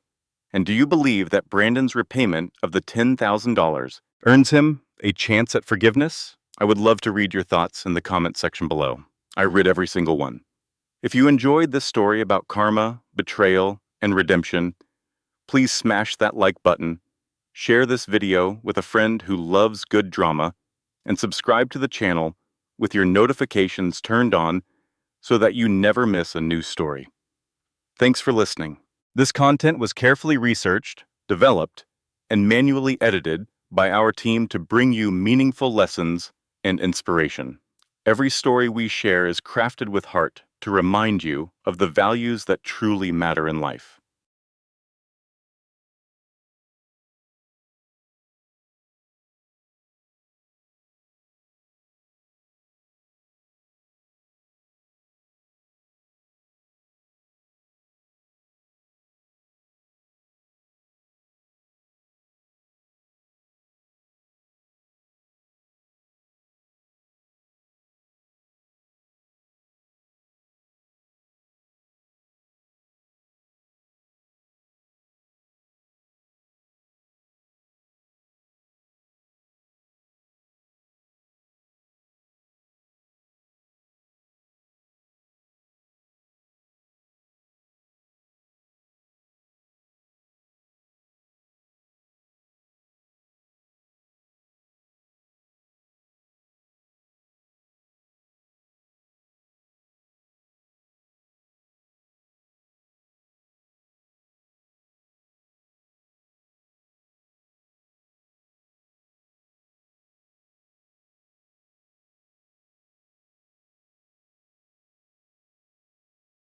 And do you believe that Brandon's repayment of the $10,000 earns him a chance at forgiveness? I would love to read your thoughts in the comment section below. I read every single one. If you enjoyed this story about karma, betrayal, and redemption, please smash that like button, share this video with a friend who loves good drama, and subscribe to the channel with your notifications turned on so that you never miss a new story. Thanks for listening. This content was carefully researched, developed, and manually edited by our team to bring you meaningful lessons and inspiration. Every story we share is crafted with heart to remind you of the values that truly matter in life.